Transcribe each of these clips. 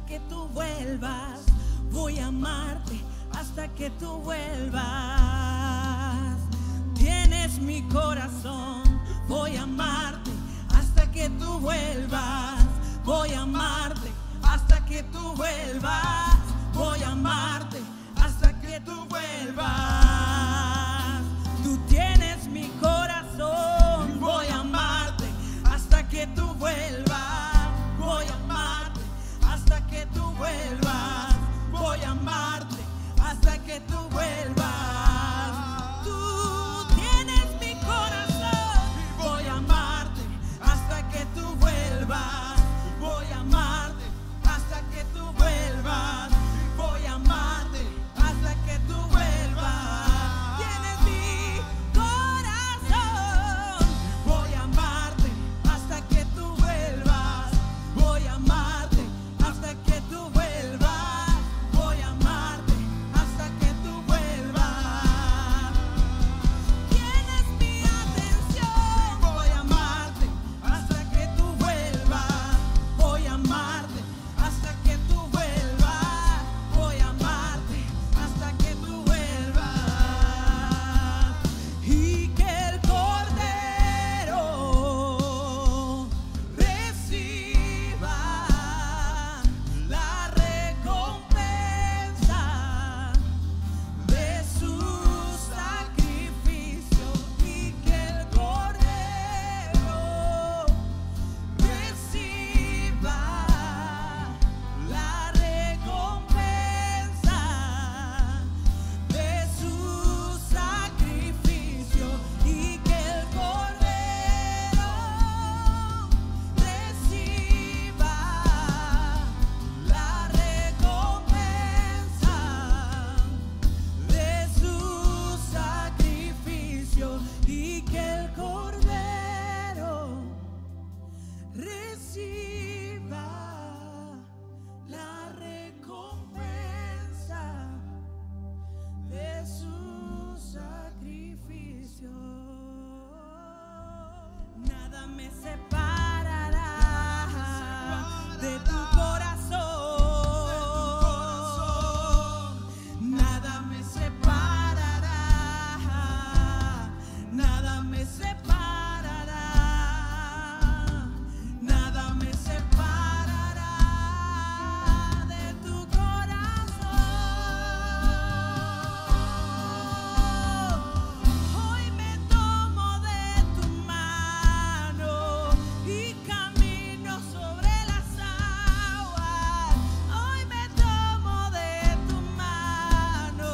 que tú vuelvas. Voy a amarte hasta que tú vuelvas. Tienes mi corazón. Voy a amarte hasta que tú vuelvas. Voy a amarte hasta que tú vuelvas. Voy a amarte hasta que tú vuelvas. Tú tienes mi corazón. Voy a amarte hasta que tú vuelvas. Voy a amarte hasta que tú vuelvas. Voy a amarte hasta que tú vuelvas. Tú tienes mi corazón. Voy a amarte hasta que tú vuelvas. Voy a amarte hasta que tú vuelvas. Voy a amarte hasta que tú vuelvas. Tienes mi corazón. Voy a amarte hasta que tú vuelvas. Voy a amarte hasta que tú vuelvas. Voy a amarte hasta que tú vuelvas. Tienes mi atención. Voy a amarte hasta que tú vuelvas. Voy a amarte hasta que tú vuelvas. Voy a amarte hasta que tú vuelvas. Y que el Cordero reciba la recompensa de su sacrificio. Y que el Cordero reciba la recompensa de su sacrificio. Y que el Cordero reciba la recompensa de su sacrificio. Y que el Cordero reciba la recompensa de su sacrificio. Nada me separará de tu corazón. Nada me separará. Nada me separará. Nada me separará de tu corazón. Hoy me tomo de tu mano y camino sobre las aguas. Hoy me tomo de tu mano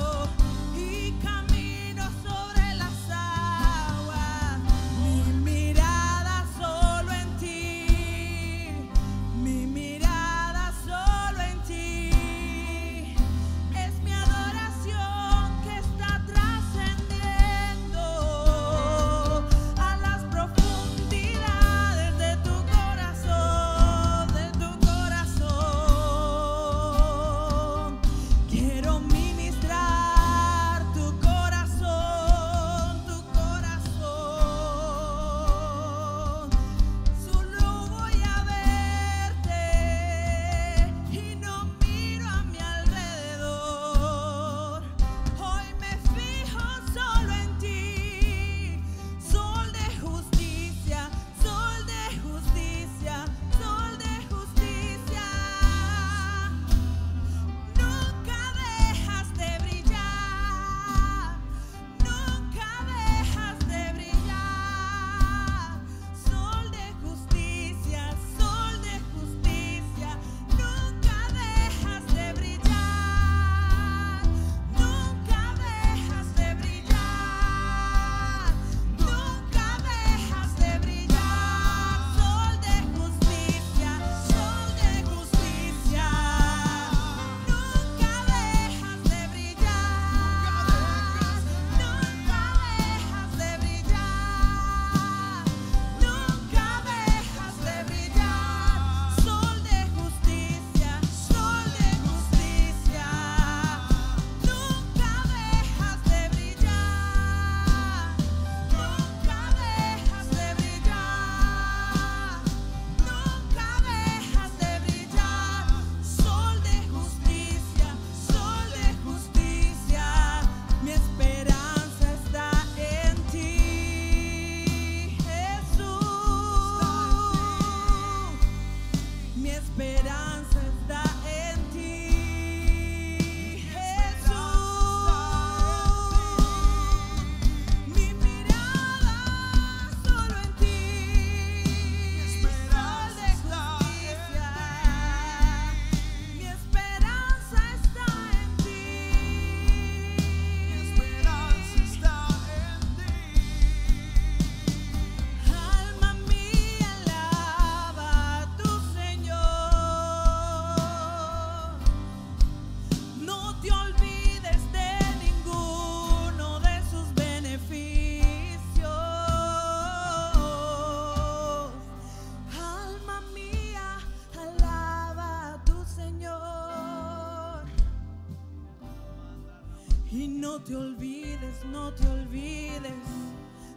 Y no te olvides, no te olvides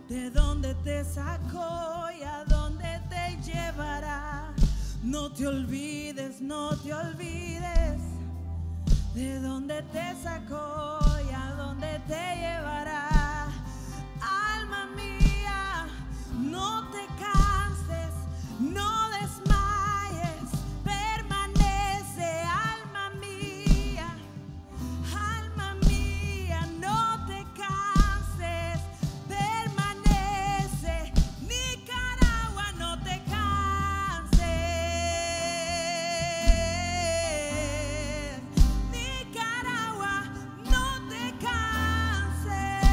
de dónde te sacó y a dónde te llevará. No te olvides, no te olvides de dónde te sacó y a dónde te llevará. Alma mía, no te canses, no desmayes, permanece. Alma mía, no te canses, permanece. Nicaragua, no te canses. Nicaragua, no te canses.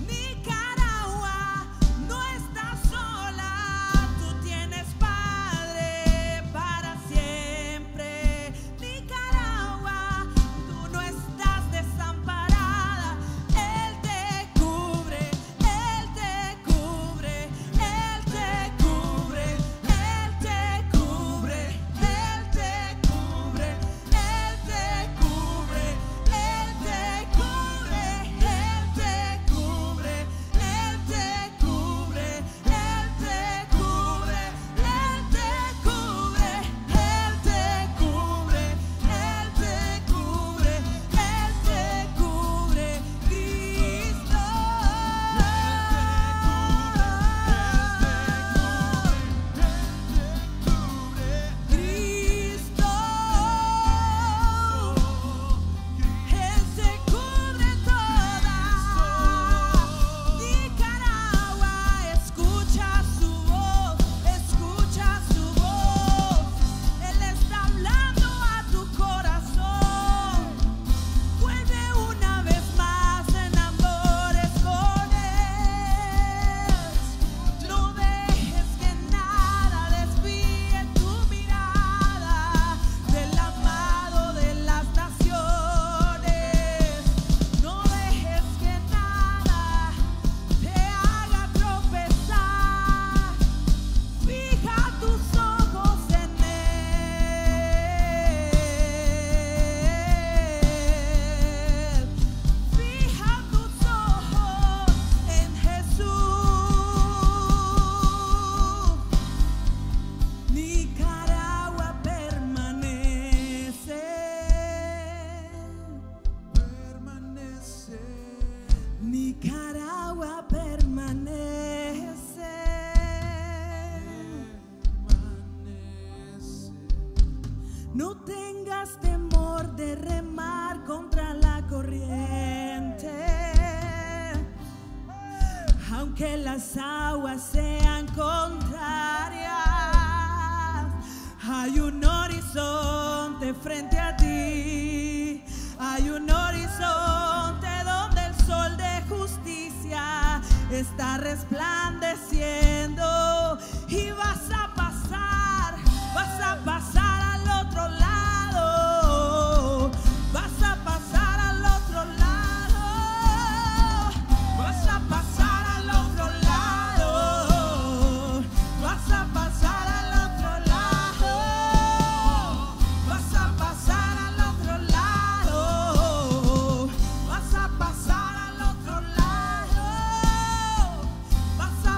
Nicaragua, no estás sola, tú tienes Padre para siempre. Nicaragua, tú no estás desamparada, Él te cubre, Él te cubre, Él te cubre, Él te cubre, Él te cubre, Él te cubre, Él te cubre, Él te cubre, Él te cubre, Él te cubre, Él te cubre, Él te cubre, Él te cubre, Él te cubre, Cristo. Cristo, Él se cubre toda. Nicaragua, escucha su voz, escucha su voz. Él está hablando a tu corazón. Vuelve una vez más, te enamores con Él. No dejes que nada desvíe tu mirada del amado de las naciones. No dejes que nada te haga tropezar. Fija tus ojos en Él. Fija tus ojos en Jesús. Nicaragua permanece. Nicaragua permanece. No tengas temor de remar contra la corriente, aunque las aguas sean contrarias. Hay un horizonte frente a ti, hay un horizonte donde el sol de justicia está resplandeciendo y vas a pasar al otro lado, vas a pasar al otro lado, vas a pasar al otro lado, vas a pasar al otro lado, vas a pasar al otro lado, vas a pasar al otro lado, vas a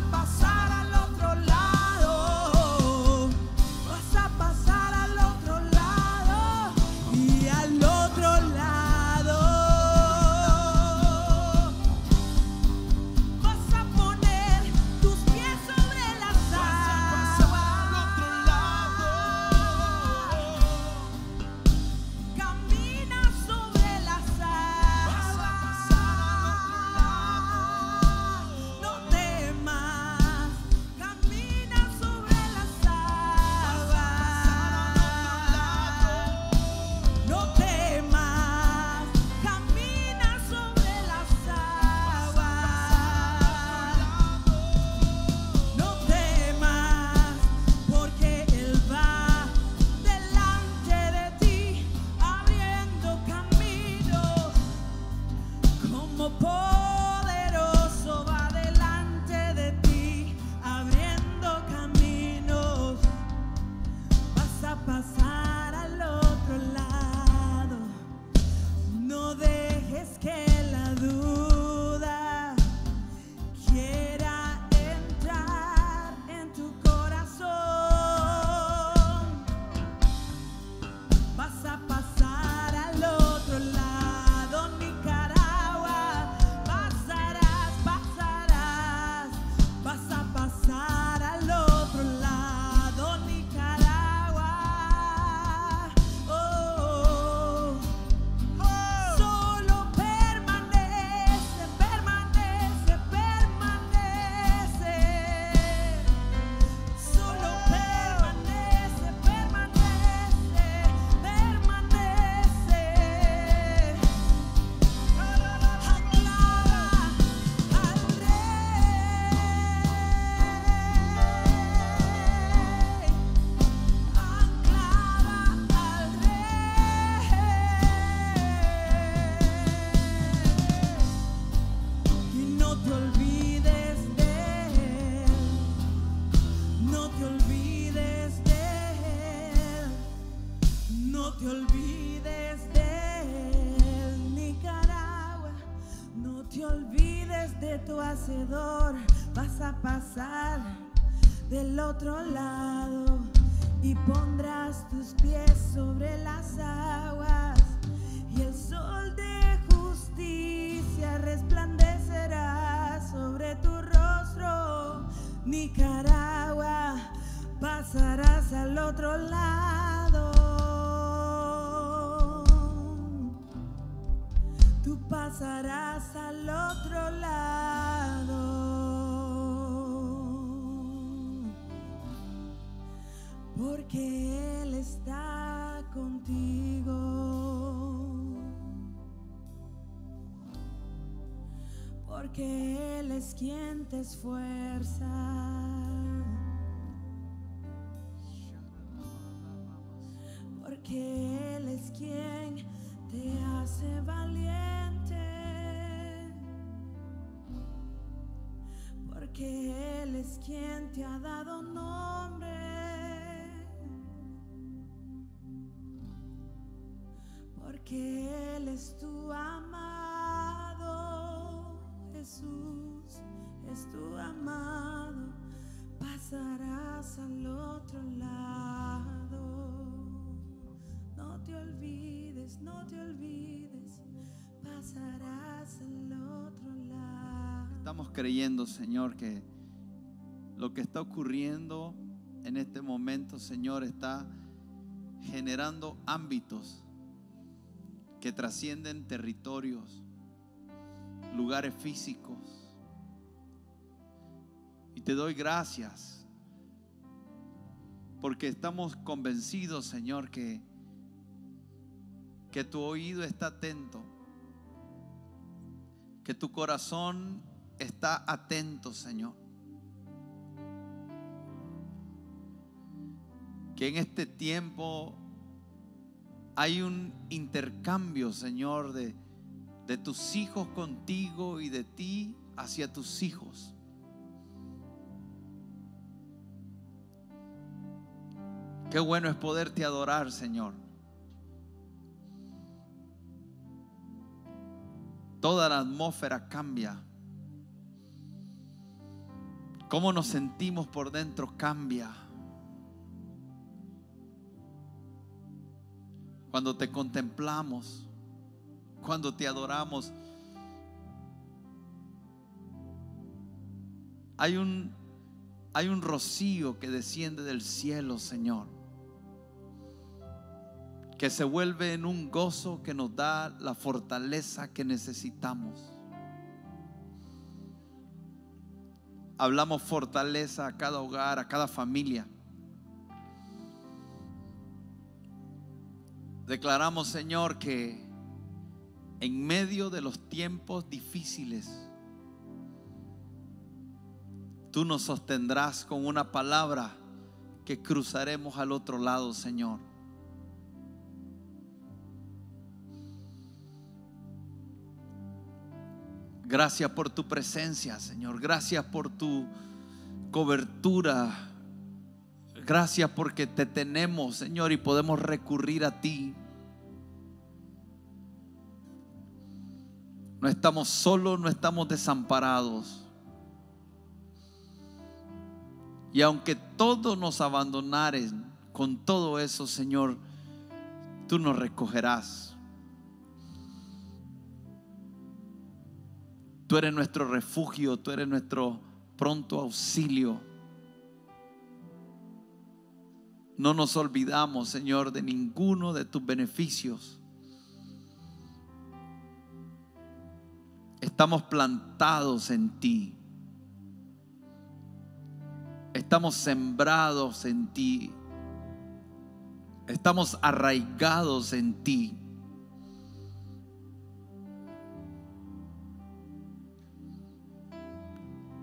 olvides de Nicaragua, no te olvides de tu hacedor. Vas a pasar del otro lado y pondrás tus pies sobre las aguas, y el sol de justicia resplandecerá sobre tu rostro. Nicaragua, pasarás al otro lado. Tú pasarás al otro lado. Porque Él está contigo. Porque Él es quien te esfuerza. Porque Él es quien te hace valiente. Porque Él es quien te ha dado nombre. Porque Él es tu amado, Jesús es tu amado. Pasarás al otro lado. No te olvides, no te olvides. Pasarás al otro lado. Estamos creyendo, Señor, que lo que está ocurriendo en este momento, Señor, está generando ámbitos que trascienden territorios, lugares físicos. Y te doy gracias porque estamos convencidos, Señor, que tu oído está atento, que tu corazón está atento, Señor. Que en este tiempo hay un intercambio, Señor, de tus hijos contigo y de ti hacia tus hijos. Qué bueno es poderte adorar, Señor. Toda la atmósfera cambia. Cómo nos sentimos por dentro cambia. Cuando te contemplamos, cuando te adoramos, hay un rocío que desciende del cielo, Señor, que se vuelve en un gozo que nos da la fortaleza que necesitamos. Hablamos fortaleza a cada hogar, a cada familia. Declaramos, Señor, que en medio de los tiempos difíciles, tú nos sostendrás con una palabra que cruzaremos al otro lado, Señor. Gracias por tu presencia, Señor. Gracias por tu cobertura. Gracias porque te tenemos, Señor, y podemos recurrir a ti. No estamos solos, no estamos desamparados. Y aunque todos nos abandonaren, con todo eso, Señor, tú nos recogerás. Tú eres nuestro refugio, tú eres nuestro pronto auxilio. No nos olvidamos, Señor, de ninguno de tus beneficios. Estamos plantados en ti. Estamos sembrados en ti. Estamos arraigados en ti.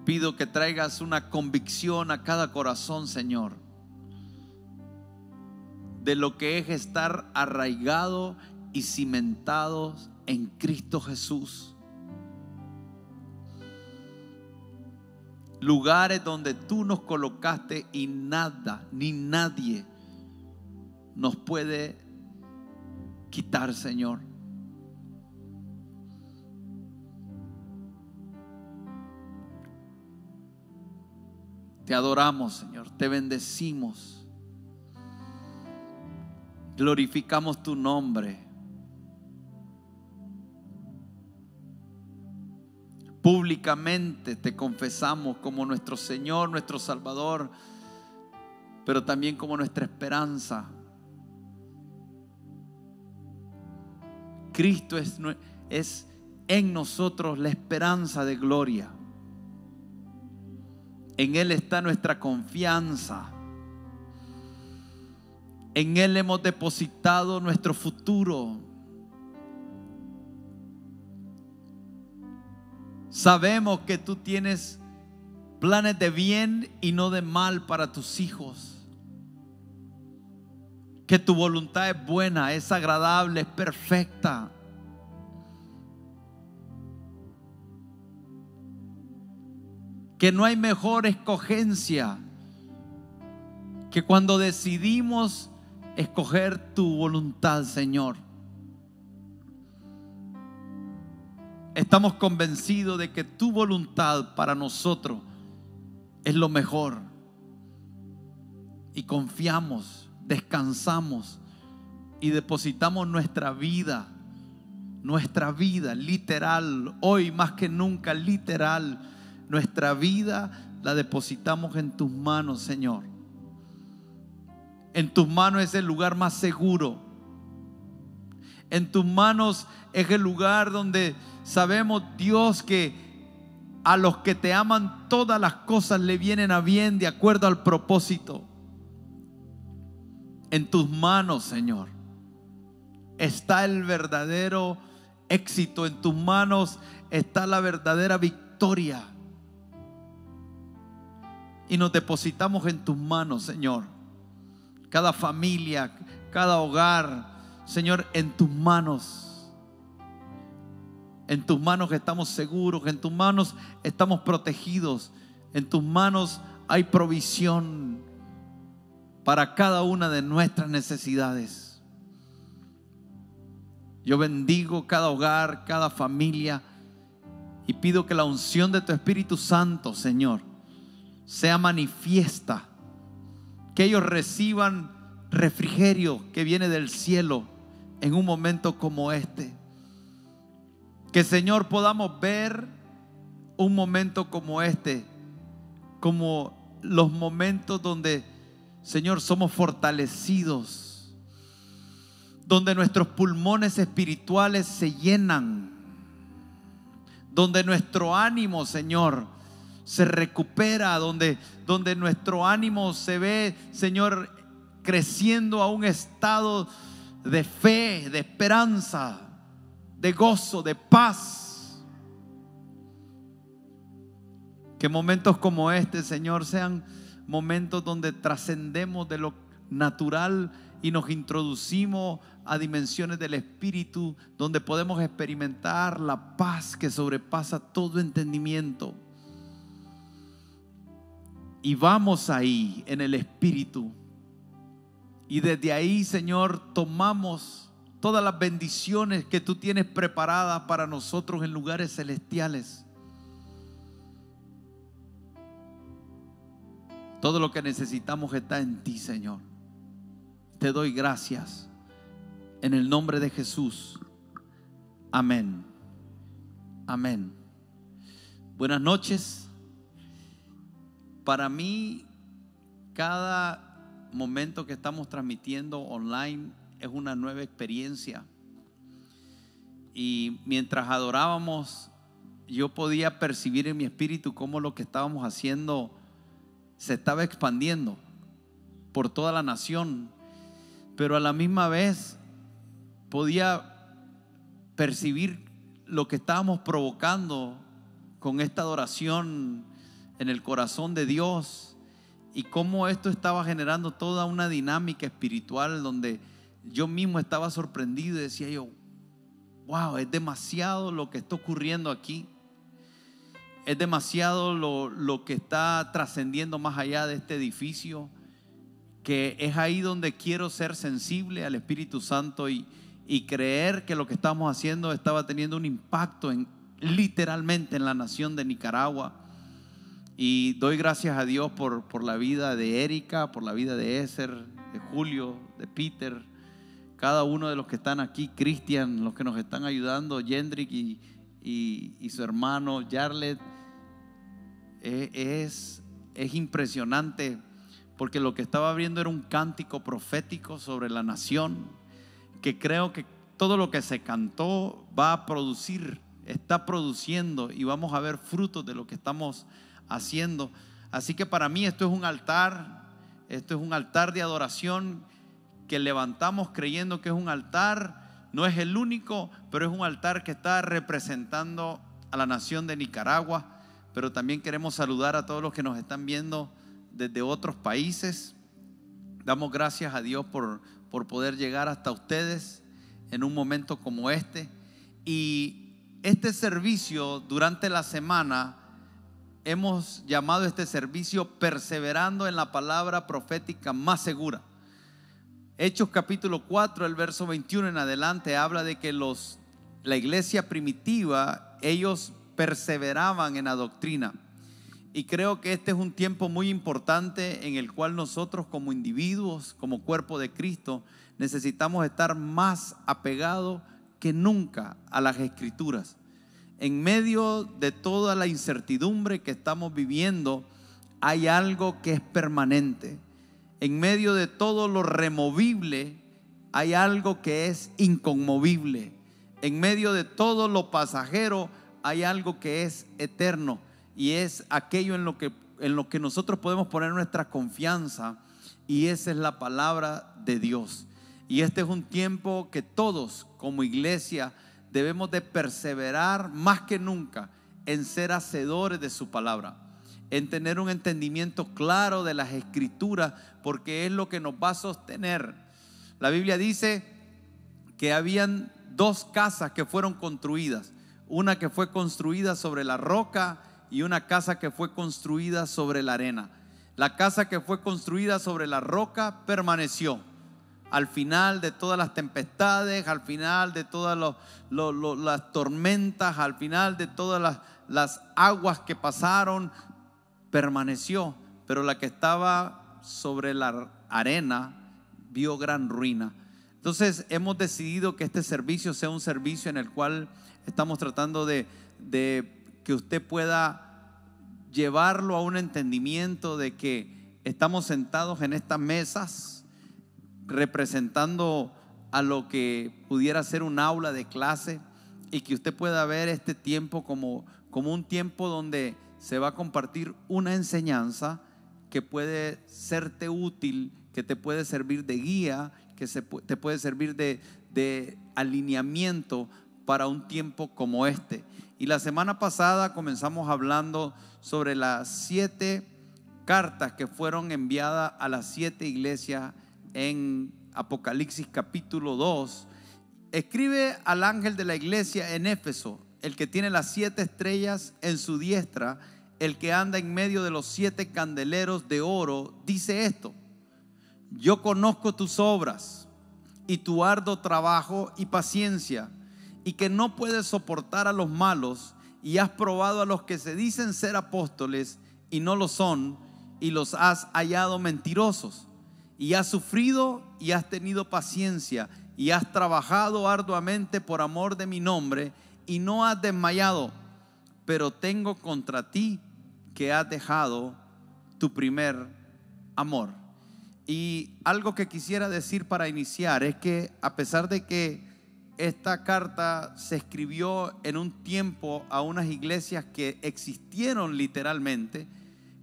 Pido que traigas una convicción a cada corazón, Señor, de lo que es estar arraigado y cimentado en Cristo Jesús. Lugares donde tú nos colocaste y nada ni nadie nos puede quitar, Señor. Te adoramos, Señor, te bendecimos, glorificamos tu nombre. Públicamente te confesamos como nuestro Señor, nuestro Salvador, pero también como nuestra esperanza. Cristo es en nosotros la esperanza de gloria. En Él está nuestra confianza. En Él hemos depositado nuestro futuro. Sabemos que tú tienes planes de bien y no de mal para tus hijos. Que tu voluntad es buena, es agradable, es perfecta. Que no hay mejor escogencia que cuando decidimos escoger tu voluntad, Señor. Estamos convencidos de que tu voluntad para nosotros es lo mejor. Y confiamos, descansamos y depositamos nuestra vida literal, hoy más que nunca literal. Nuestra vida la depositamos en tus manos, Señor. En tus manos es el lugar más seguro. En tus manos es el lugar donde sabemos, Dios, que a los que te aman todas las cosas le vienen a bien de acuerdo al propósito. En tus manos, Señor, está el verdadero éxito. En tus manos está la verdadera victoria. Y nos depositamos en tus manos, Señor. Cada familia, cada hogar, Señor, en tus manos. En tus manos estamos seguros, en tus manos estamos protegidos. En tus manos hay provisión para cada una de nuestras necesidades. Yo bendigo cada hogar, cada familia, y pido que la unción de tu Espíritu Santo, Señor, sea manifiesta, que ellos reciban refrigerio que viene del cielo en un momento como este. Que, Señor, podamos ver un momento como este como los momentos donde, Señor, somos fortalecidos, donde nuestros pulmones espirituales se llenan, donde nuestro ánimo, Señor, se recupera, donde nuestro ánimo se ve, Señor, creciendo a un estado de fe, de esperanza, de gozo, de paz. Que momentos como este, Señor, sean momentos donde trascendemos de lo natural y nos introducimos a dimensiones del Espíritu, donde podemos experimentar la paz que sobrepasa todo entendimiento. Y vamos ahí en el Espíritu. Y desde ahí, Señor, tomamos todas las bendiciones que tú tienes preparadas para nosotros en lugares celestiales. Todo lo que necesitamos está en ti, Señor. Te doy gracias. En el nombre de Jesús. Amén. Amén. Buenas noches. Para mí, cada momento que estamos transmitiendo online es una nueva experiencia. Y mientras adorábamos, yo podía percibir en mi espíritu cómo lo que estábamos haciendo se estaba expandiendo por toda la nación. Pero a la misma vez podía percibir lo que estábamos provocando con esta adoración en el corazón de Dios, y cómo esto estaba generando toda una dinámica espiritual donde yo mismo estaba sorprendido y decía yo, wow, es demasiado lo que está ocurriendo aquí. Es demasiado lo que está trascendiendo más allá de este edificio, que es ahí donde quiero ser sensible al Espíritu Santo y y creer que lo que estamos haciendo estaba teniendo un impacto literalmente en la nación de Nicaragua. Y doy gracias a Dios por la vida de Erika, por la vida de Ezer, de Julio, de Peter, cada uno de los que están aquí, Cristian, los que nos están ayudando, Jendrik y su hermano Jarlet. Es impresionante, porque lo que estaba viendo era un cántico profético sobre la nación, que creo que todo lo que se cantó va a producir, está produciendo, y vamos a ver frutos de lo que estamos haciendo. Así que para mí esto es un altar de adoración que levantamos creyendo que es un altar. No es el único, pero es un altar que está representando a la nación de Nicaragua. Pero también queremos saludar a todos los que nos están viendo desde otros países. Damos gracias a Dios por poder llegar hasta ustedes en un momento como este. Y este servicio, durante la semana, hemos llamado este servicio Perseverando en la Palabra Profética Más Segura. Hechos capítulo 4, el verso 21 en adelante, habla de que la iglesia primitiva, ellos perseveraban en la doctrina. Y creo que este es un tiempo muy importante en el cual nosotros, como individuos, como cuerpo de Cristo, necesitamos estar más apegados que nunca a las Escrituras. En medio de toda la incertidumbre que estamos viviendo, hay algo que es permanente. En medio de todo lo removible, hay algo que es inconmovible. En medio de todo lo pasajero, hay algo que es eterno, y es aquello en lo que nosotros podemos poner nuestra confianza, y esa es la palabra de Dios. Y este es un tiempo que todos como iglesia debemos de perseverar más que nunca en ser hacedores de su palabra, en tener un entendimiento claro de las Escrituras, porque es lo que nos va a sostener. La Biblia dice que habían dos casas que fueron construidas, una que fue construida sobre la roca y una casa que fue construida sobre la arena. La casa que fue construida sobre la roca permaneció. Al final de todas las tempestades, al final de todas las tormentas, al final de todas las aguas que pasaron, permaneció. Pero la que estaba sobre la arena vio gran ruina. Entonces hemos decidido que este servicio sea un servicio en el cual estamos tratando de que usted pueda llevarlo a un entendimiento de que estamos sentados en estas mesas representando a lo que pudiera ser un aula de clase, y que usted pueda ver este tiempo como un tiempo donde se va a compartir una enseñanza que puede serte útil, que te puede servir de guía, que te puede servir de alineamiento para un tiempo como este. Y la semana pasada comenzamos hablando sobre las 7 cartas que fueron enviadas a las 7 iglesias en Apocalipsis capítulo 2. Escribe al ángel de la iglesia en Éfeso, el que tiene las 7 estrellas en su diestra, el que anda en medio de los 7 candeleros de oro, dice esto: yo conozco tus obras y tu arduo trabajo y paciencia, y que no puedes soportar a los malos, y has probado a los que se dicen ser apóstoles y no lo son, y los has hallado mentirosos, y has sufrido y has tenido paciencia, y has trabajado arduamente por amor de mi nombre, y no has desmayado. Pero tengo contra ti que has dejado tu primer amor. Y algo que quisiera decir para iniciar es que, a pesar de que esta carta se escribió en un tiempo a unas iglesias que existieron literalmente,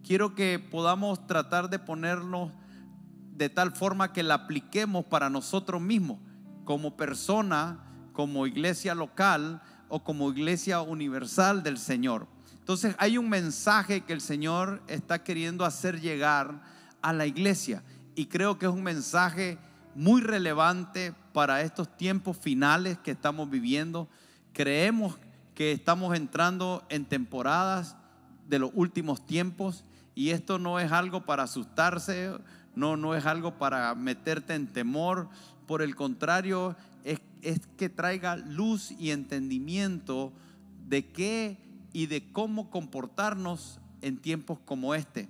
quiero que podamos tratar de ponernos de tal forma que la apliquemos para nosotros mismos, como persona, como iglesia local o como iglesia universal del Señor. Entonces hay un mensaje que el Señor está queriendo hacer llegar a la iglesia, y creo que es un mensaje muy relevante para estos tiempos finales que estamos viviendo. Creemos que estamos entrando en temporadas de los últimos tiempos, y esto no es algo para asustarse, no es algo para meterte en temor. Por el contrario, es que traiga luz y entendimiento de qué y de cómo comportarnos en tiempos como este.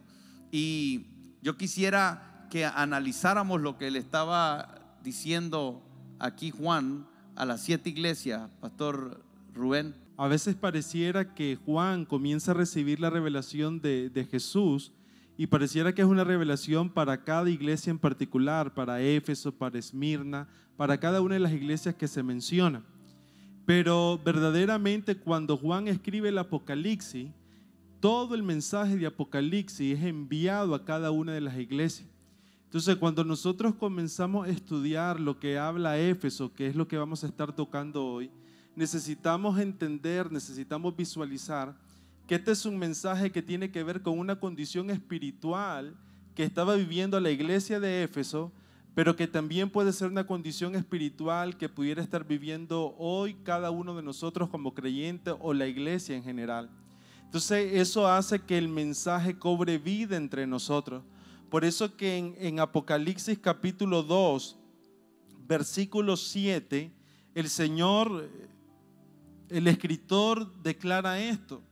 Y yo quisiera que analizáramos lo que le estaba diciendo aquí Juan a las 7 iglesias, Pastor Rubén. A veces pareciera que Juan comienza a recibir la revelación de Jesús y pareciera que es una revelación para cada iglesia en particular, para Éfeso, para Esmirna, para cada una de las iglesias que se mencionan. Pero verdaderamente cuando Juan escribe el Apocalipsis, todo el mensaje de Apocalipsis es enviado a cada una de las iglesias. Entonces, cuando nosotros comenzamos a estudiar lo que habla Éfeso, que es lo que vamos a estar tocando hoy, necesitamos entender, necesitamos visualizar que este es un mensaje que tiene que ver con una condición espiritual que estaba viviendo la iglesia de Éfeso, pero que también puede ser una condición espiritual que pudiera estar viviendo hoy cada uno de nosotros como creyentes o la iglesia en general. Entonces, eso hace que el mensaje cobre vida entre nosotros. Por eso que en Apocalipsis capítulo 2, versículo 7, el Señor, el escritor declara esto: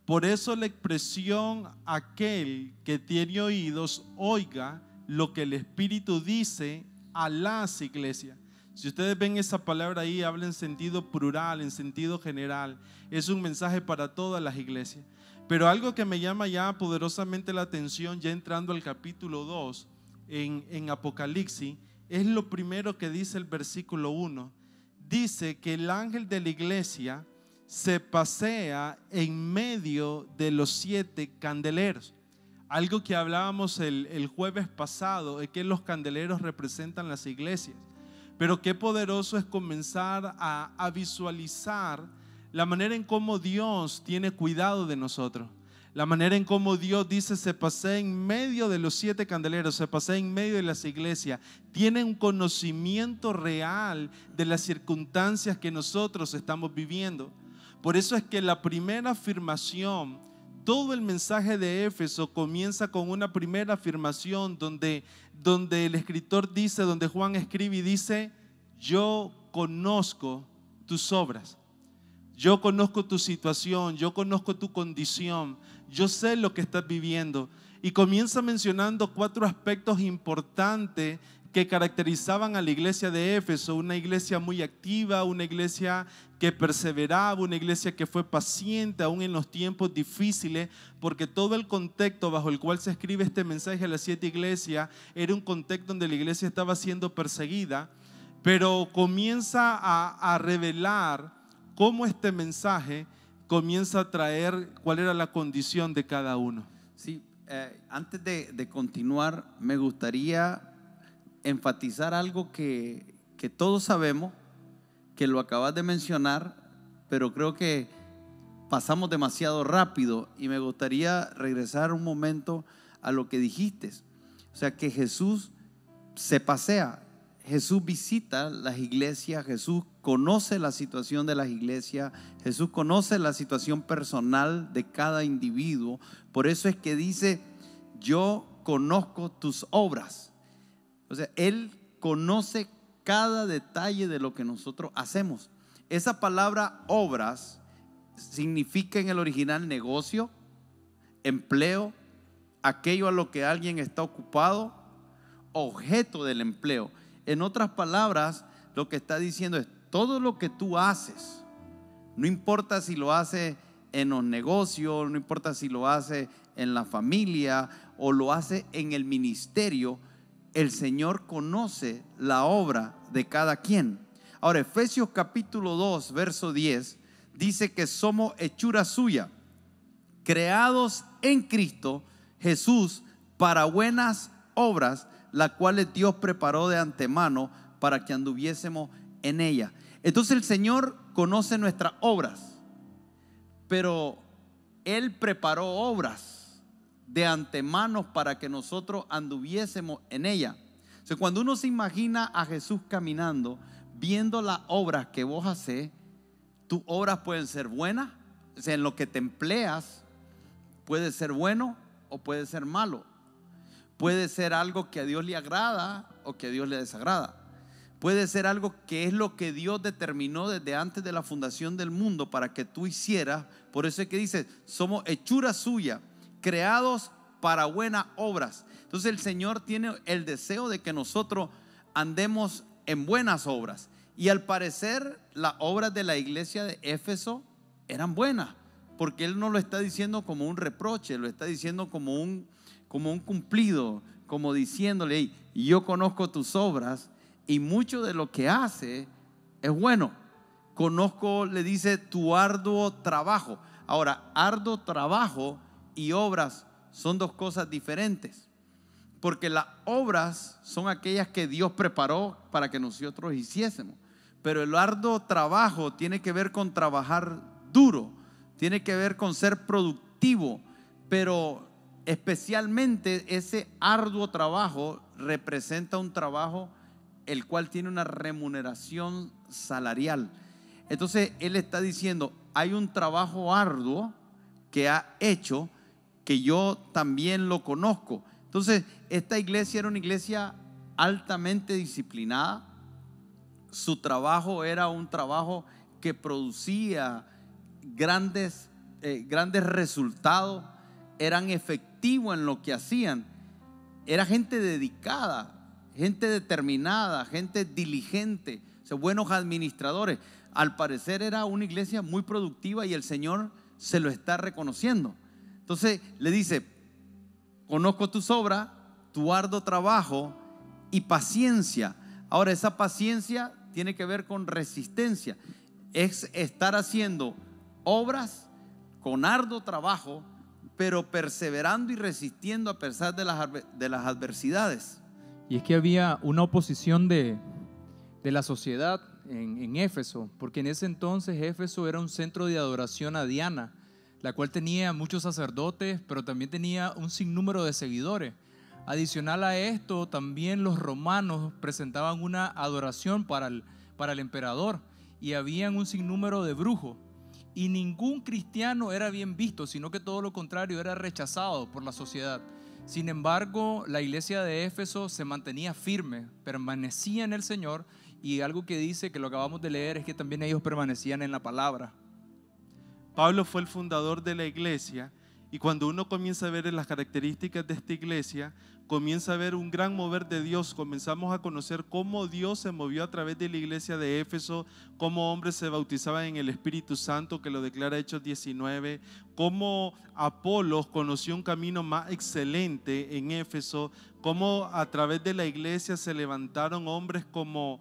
por eso la expresión aquel que tiene oídos, oiga lo que el Espíritu dice a las iglesias. Si ustedes ven esa palabra ahí, habla en sentido plural, en sentido general. Es un mensaje para todas las iglesias. Pero algo que me llama ya poderosamente la atención, ya entrando al capítulo 2 en Apocalipsis, es lo primero que dice el versículo 1. Dice que el ángel de la iglesia se pasea en medio de los 7 candeleros. Algo que hablábamos el jueves pasado es que los candeleros representan las iglesias. Pero qué poderoso es comenzar a visualizar la manera en cómo Dios tiene cuidado de nosotros. La manera en cómo Dios dice se pasea en medio de los 7 candeleros, se pasea en medio de las iglesias. Tiene un conocimiento real de las circunstancias que nosotros estamos viviendo. Por eso es que la primera afirmación, todo el mensaje de Éfeso comienza con una primera afirmación donde el escritor dice, donde Juan escribe y dice: yo conozco tus obras, yo conozco tu situación, yo conozco tu condición, yo sé lo que estás viviendo. Y comienza mencionando 4 aspectos importantes que caracterizaban a la iglesia de Éfeso, una iglesia muy activa, una iglesia que perseveraba, una iglesia que fue paciente aún en los tiempos difíciles, porque todo el contexto bajo el cual se escribe este mensaje a las 7 iglesias era un contexto donde la iglesia estaba siendo perseguida, pero comienza a revelar cómo este mensaje comienza a traer cuál era la condición de cada uno. Sí, antes de continuar, me gustaría enfatizar algo que todos sabemos, que lo acabas de mencionar, pero creo que pasamos demasiado rápido y me gustaría regresar un momento a lo que dijiste. O sea, que Jesús se pasea, Jesús visita las iglesias, Jesús conoce la situación de las iglesias, Jesús conoce la situación personal de cada individuo. Por eso es que dice: yo conozco tus obras. O sea, Él conoce cada detalle de lo que nosotros hacemos. Esa palabra obras significa en el original negocio, empleo, aquello a lo que alguien está ocupado, objeto del empleo. En otras palabras, lo que está diciendo es: todo lo que tú haces, no importa si lo haces en los negocios, no importa si lo haces en la familia o lo haces en el ministerio, el Señor conoce la obra de cada quien. Ahora, Efesios capítulo 2, verso 10, dice que somos hechura suya, creados en Cristo Jesús para buenas obras, las cuales Dios preparó de antemano para que anduviésemos en ella. Entonces el Señor conoce nuestras obras, pero Él preparó obras de antemano para que nosotros anduviésemos en ella. O sea, cuando uno se imagina a Jesús caminando, viendo las obras que vos haces, tus obras pueden ser buenas, o sea, en lo que te empleas puede ser bueno o puede ser malo. Puede ser algo que a Dios le agrada o que a Dios le desagrada. puede ser algo que es lo que Dios determinó desde antes de la fundación del mundo para que tú hicieras. Por eso es que dice, somos hechura suya, creados para buenas obras. Entonces el Señor tiene el deseo de que nosotros andemos en buenas obras. Y al parecer las obras de la iglesia de Éfeso eran buenas, porque Él no lo está diciendo como un reproche, lo está diciendo como un cumplido, como diciéndole, hey, yo conozco tus obras y mucho de lo que hace es bueno. Conozco, le dice, tu arduo trabajo. Ahora, arduo trabajo y obras son dos cosas diferentes, porque las obras son aquellas que Dios preparó para que nosotros hiciésemos, pero el arduo trabajo tiene que ver con trabajar duro, tiene que ver con ser productivo, pero especialmente ese arduo trabajo representa un trabajo el cual tiene una remuneración salarial. Entonces Él está diciendo, hay un trabajo arduo que ha hecho, que yo también lo conozco. Entonces esta iglesia era una iglesia altamente disciplinada. Su trabajo era un trabajo que producía grandes resultados, eran efectivos en lo que hacían. Era gente dedicada, gente determinada, gente diligente, o sea, buenos administradores. Al parecer era una iglesia muy productiva y el Señor se lo está reconociendo. Entonces le dice, conozco tus obras, tu arduo trabajo y paciencia. Ahora, esa paciencia tiene que ver con resistencia. Es estar haciendo obras con arduo trabajo, pero perseverando y resistiendo a pesar de las adversidades. Y es que había una oposición de la sociedad en Éfeso, porque en ese entonces Éfeso era un centro de adoración a Diana, la cual tenía muchos sacerdotes, pero también tenía un sinnúmero de seguidores. Adicional a esto, también los romanos presentaban una adoración para el emperador y habían un sinnúmero de brujos. Y ningún cristiano era bien visto, sino que todo lo contrario, era rechazado por la sociedad. Sin embargo, la iglesia de Éfeso se mantenía firme, permanecía en el Señor, y algo que dice, que lo acabamos de leer, es que también ellos permanecían en la palabra. Pablo fue el fundador de la iglesia, y cuando uno comienza a ver las características de esta iglesia, comienza a ver un gran mover de Dios. Comenzamos a conocer cómo Dios se movió a través de la iglesia de Éfeso, cómo hombres se bautizaban en el Espíritu Santo, que lo declara Hechos 19, cómo Apolos conoció un camino más excelente en Éfeso, cómo a través de la iglesia se levantaron hombres como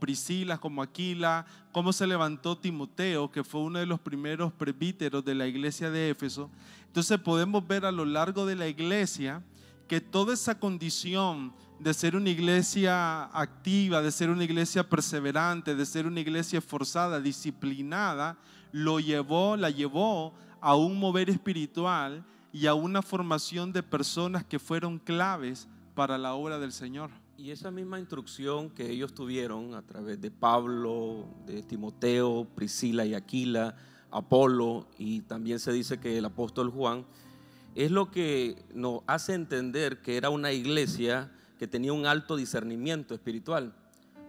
Priscila, como Aquila, cómo se levantó Timoteo, que fue uno de los primeros presbíteros de la iglesia de Éfeso. Entonces podemos ver a lo largo de la iglesia que toda esa condición de ser una iglesia activa, de ser una iglesia perseverante, de ser una iglesia esforzada, disciplinada, la llevó a un mover espiritual y a una formación de personas que fueron claves para la obra del Señor. Y esa misma instrucción que ellos tuvieron a través de Pablo, de Timoteo, Priscila y Aquila, Apolo, y también se dice que el apóstol Juan, es lo que nos hace entender que era una iglesia que tenía un alto discernimiento espiritual.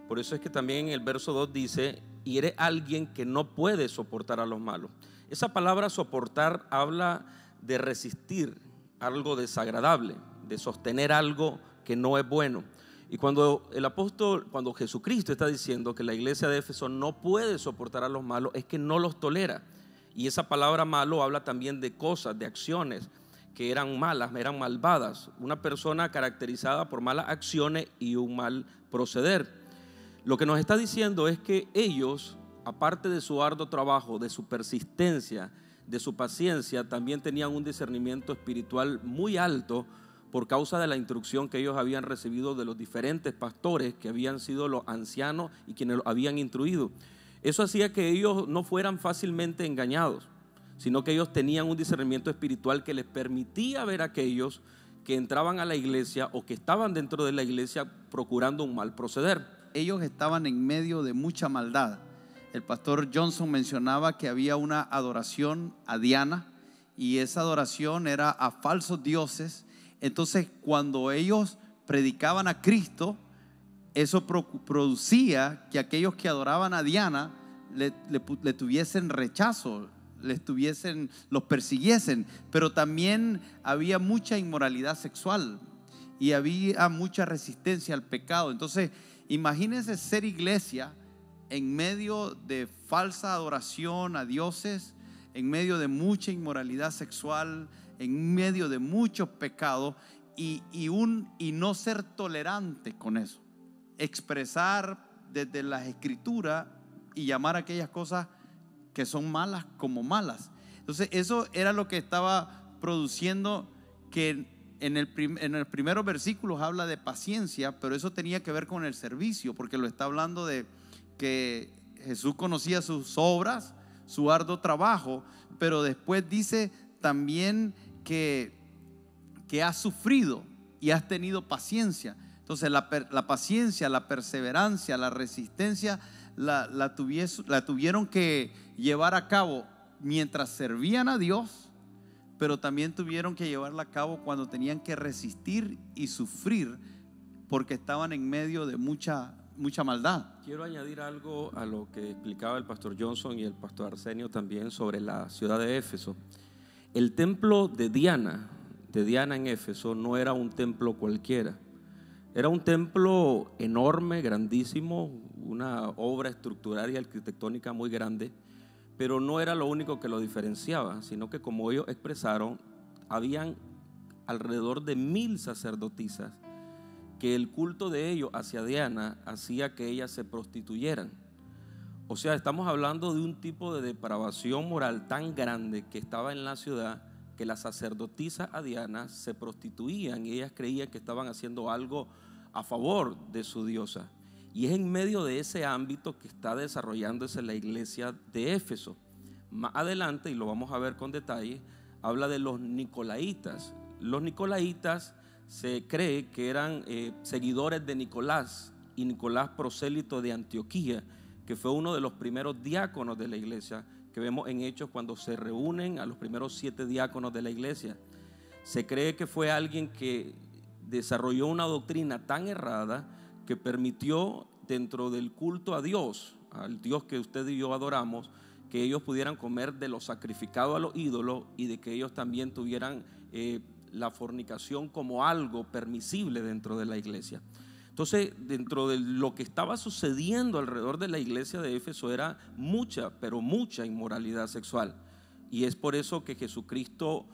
Por eso es que también en el verso 2 dice, y eres alguien que no puede soportar a los malos. Esa palabra soportar habla de resistir algo desagradable, de sostener algo que no es bueno. Y cuando Jesucristo está diciendo que la iglesia de Éfeso no puede soportar a los malos, es que no los tolera. Y esa palabra malo habla también de cosas, de acciones que eran malas, eran malvadas. Una persona caracterizada por malas acciones y un mal proceder. Lo que nos está diciendo es que ellos, aparte de su arduo trabajo, de su persistencia, de su paciencia, también tenían un discernimiento espiritual muy alto, por causa de la instrucción que ellos habían recibido de los diferentes pastores que habían sido los ancianos y quienes los habían instruido. Eso hacía que ellos no fueran fácilmente engañados, sino que ellos tenían un discernimiento espiritual que les permitía ver a aquellos que entraban a la iglesia o que estaban dentro de la iglesia procurando un mal proceder. Ellos estaban en medio de mucha maldad. El pastor Johnson mencionaba que había una adoración a Diana, y esa adoración era a falsos dioses. Entonces, cuando ellos predicaban a Cristo, eso producía que aquellos que adoraban a Diana le tuviesen rechazo, los persiguiesen, pero también había mucha inmoralidad sexual y había mucha resistencia al pecado. Entonces, imagínense ser iglesia en medio de falsa adoración a dioses, en medio de mucha inmoralidad sexual, en medio de muchos pecados y no ser tolerante con eso. Expresar desde las escrituras y llamar a aquellas cosas que son malas como malas. Entonces eso era lo que estaba produciendo, que en el primeros versículos habla de paciencia, pero eso tenía que ver con el servicio, porque lo está hablando de que Jesús conocía sus obras, su arduo trabajo, pero después dice también que has sufrido y has tenido paciencia. Entonces la paciencia, la perseverancia, la resistencia la tuvieron que llevar a cabo mientras servían a Dios, pero también tuvieron que llevarla a cabo cuando tenían que resistir y sufrir porque estaban en medio de mucha maldad. Quiero añadir algo a lo que explicaba el pastor Johnson y el pastor Arsenio también sobre la ciudad de Éfeso. El templo de Diana en Éfeso no era un templo cualquiera. Era un templo enorme, grandísimo, una obra estructural y arquitectónica muy grande, pero no era lo único que lo diferenciaba, sino que, como ellos expresaron, habían alrededor de 1000 sacerdotisas que el culto de ellos hacia Diana hacía que ellas se prostituyeran. O sea, estamos hablando de un tipo de depravación moral tan grande que estaba en la ciudad, que las sacerdotisas a Diana se prostituían y ellas creían que estaban haciendo algo a favor de su diosa. Y es en medio de ese ámbito que está desarrollándose la iglesia de Éfeso. Más adelante, y lo vamos a ver con detalle, habla de los nicolaitas. Los nicolaitas se cree que eran seguidores de Nicolás, y Nicolás, prosélito de Antioquía, que fue uno de los primeros diáconos de la iglesia, que vemos en Hechos cuando se reúnen a los primeros 7 diáconos de la iglesia. Se cree que fue alguien que desarrolló una doctrina tan errada que permitió, dentro del culto a Dios, al Dios que usted y yo adoramos, que ellos pudieran comer de lo sacrificado a los ídolos y de que ellos también tuvieran la fornicación como algo permisible dentro de la iglesia. Entonces, dentro de lo que estaba sucediendo alrededor de la iglesia de Éfeso era mucha, pero mucha inmoralidad sexual. Y es por eso que Jesucristo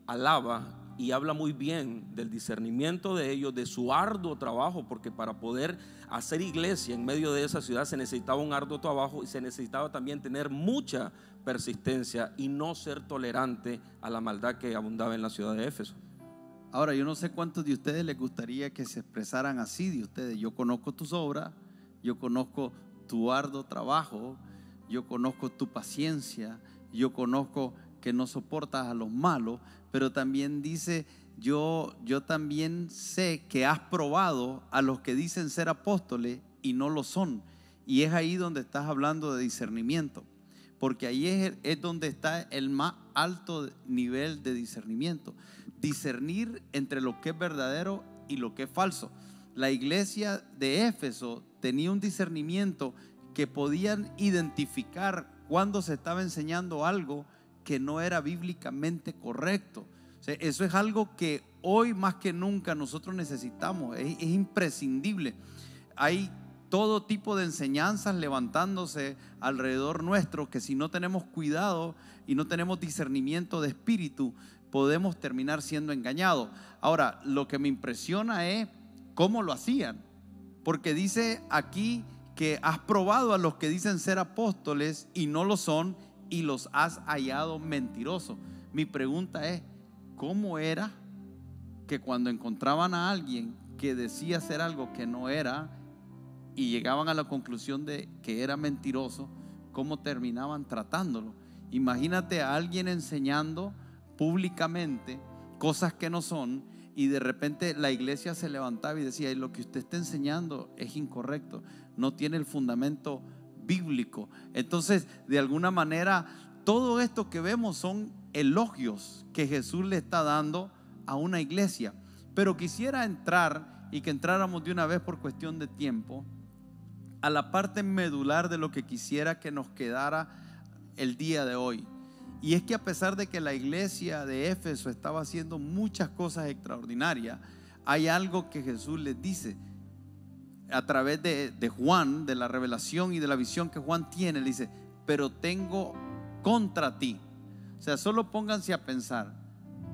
alaba y habla muy bien del discernimiento de ellos, de su arduo trabajo, porque para poder hacer iglesia en medio de esa ciudad se necesitaba un arduo trabajo y se necesitaba también tener mucha persistencia y no ser tolerante a la maldad que abundaba en la ciudad de Éfeso. Ahora, yo no sé cuántos de ustedes les gustaría que se expresaran así de ustedes. Yo conozco tus obras, yo conozco tu arduo trabajo, yo conozco tu paciencia, yo conozco que no soportas a los malos, pero también dice, yo también sé que has probado a los que dicen ser apóstoles y no lo son. Y es ahí donde estás hablando de discernimiento, porque ahí es donde está el más alto nivel de discernimiento. Discernir entre lo que es verdadero y lo que es falso. La iglesia de Éfeso tenía un discernimiento que podían identificar cuando se estaba enseñando algo que no era bíblicamente correcto. O sea, eso es algo que hoy más que nunca nosotros necesitamos, es imprescindible. Hay todo tipo de enseñanzas levantándose alrededor nuestro que si no tenemos cuidado y no tenemos discernimiento de espíritu, podemos terminar siendo engañados. Ahora, lo que me impresiona es cómo lo hacían, porque dice aquí que has probado a los que dicen ser apóstoles y no lo son, y los has hallado mentirosos. Mi pregunta es, ¿cómo era que cuando encontraban a alguien que decía ser algo que no era y llegaban a la conclusión de que era mentiroso, cómo terminaban tratándolo? Imagínate a alguien enseñando públicamente cosas que no son, y de repente la iglesia se levantaba y decía, lo que usted está enseñando es incorrecto, no tiene el fundamento bíblico. Entonces, de alguna manera, todo esto que vemos son elogios que Jesús le está dando a una iglesia. Pero quisiera entrar y que entráramos de una vez por cuestión de tiempo a la parte medular de lo que quisiera que nos quedara el día de hoy. Y es que a pesar de que la iglesia de Éfeso estaba haciendo muchas cosas extraordinarias, hay algo que Jesús les dice a través de Juan, de la revelación y de la visión que Juan tiene. Le dice: pero tengo contra ti. O sea, solo pónganse a pensar,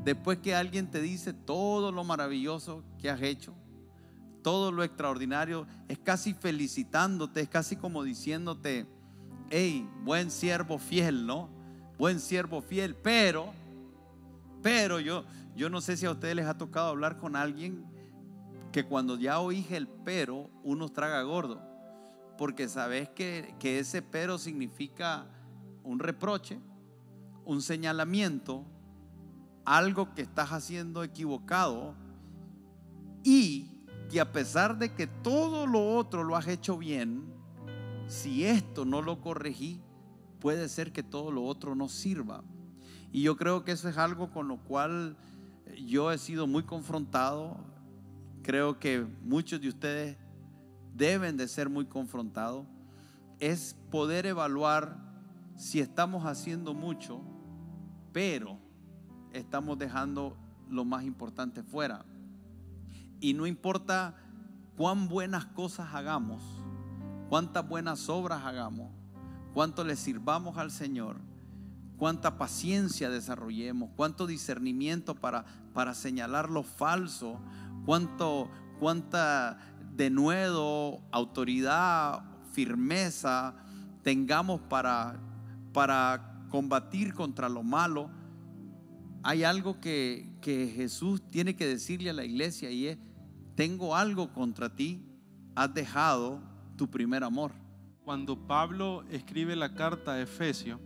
después que alguien te dice todo lo maravilloso que has hecho, todo lo extraordinario, es casi felicitándote, es casi como diciéndote: hey, buen siervo fiel, ¿no? Buen siervo fiel, pero yo no sé si a ustedes les ha tocado hablar con alguien que cuando ya oís el pero, uno traga gordo, porque sabes que ese pero significa un reproche, un señalamiento, algo que estás haciendo equivocado, y que a pesar de que todo lo otro lo has hecho bien, si esto no lo corregí, puede ser que todo lo otro no sirva. Y yo creo que eso es algo con lo cual yo he sido muy confrontado. Creo que muchos de ustedes deben de ser muy confrontados. Es poder evaluar si estamos haciendo mucho, pero estamos dejando lo más importante fuera. Y no importa cuán buenas cosas hagamos, cuántas buenas obras hagamos, cuánto le sirvamos al Señor, cuánta paciencia desarrollemos, cuánto discernimiento para señalar lo falso, cuánta denuedo, autoridad, firmeza tengamos para combatir contra lo malo. Hay algo que Jesús tiene que decirle a la iglesia, y es: tengo algo contra ti, has dejado tu primer amor. Cuando Pablo escribe la carta a Efesios,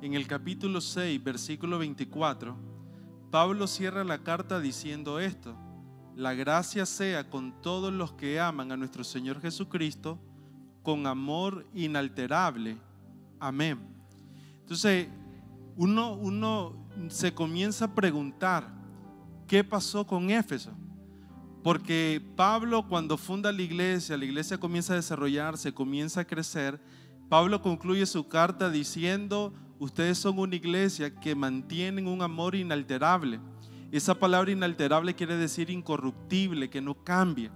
en el capítulo 6, versículo 24, Pablo cierra la carta diciendo esto: la gracia sea con todos los que aman a nuestro Señor Jesucristo con amor inalterable. Amén. Entonces, uno se comienza a preguntar, ¿qué pasó con Éfeso? Porque Pablo, cuando funda la iglesia comienza a desarrollarse, comienza a crecer. Pablo concluye su carta diciendo: ustedes son una iglesia que mantienen un amor inalterable. Esa palabra inalterable quiere decir incorruptible, que no cambia.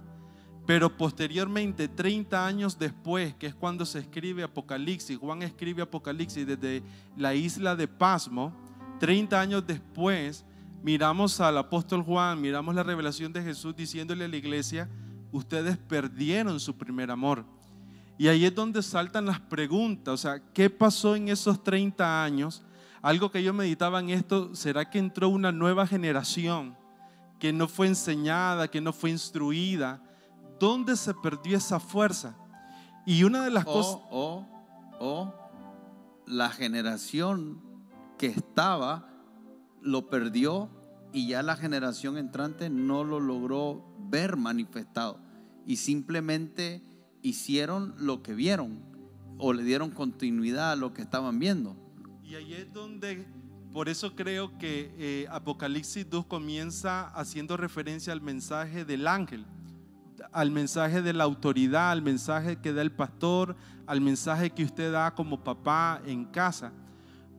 Pero posteriormente, 30 años después, que es cuando se escribe Apocalipsis, Juan escribe Apocalipsis desde la isla de Pasmo, 30 años después, miramos al apóstol Juan, miramos la revelación de Jesús diciéndole a la iglesia: ustedes perdieron su primer amor. Y ahí es donde saltan las preguntas, o sea, ¿qué pasó en esos 30 años? Algo que yo meditaba en esto: ¿será que entró una nueva generación que no fue enseñada, que no fue instruida? ¿Dónde se perdió esa fuerza? Y una de las cosas... O la generación que estaba lo perdió, y ya la generación entrante no lo logró ver manifestado, y simplemente hicieron lo que vieron o le dieron continuidad a lo que estaban viendo. Y ahí es donde, por eso creo que Apocalipsis 2 comienza haciendo referencia al mensaje del ángel, al mensaje de la autoridad, al mensaje que da el pastor, al mensaje que usted da como papá en casa.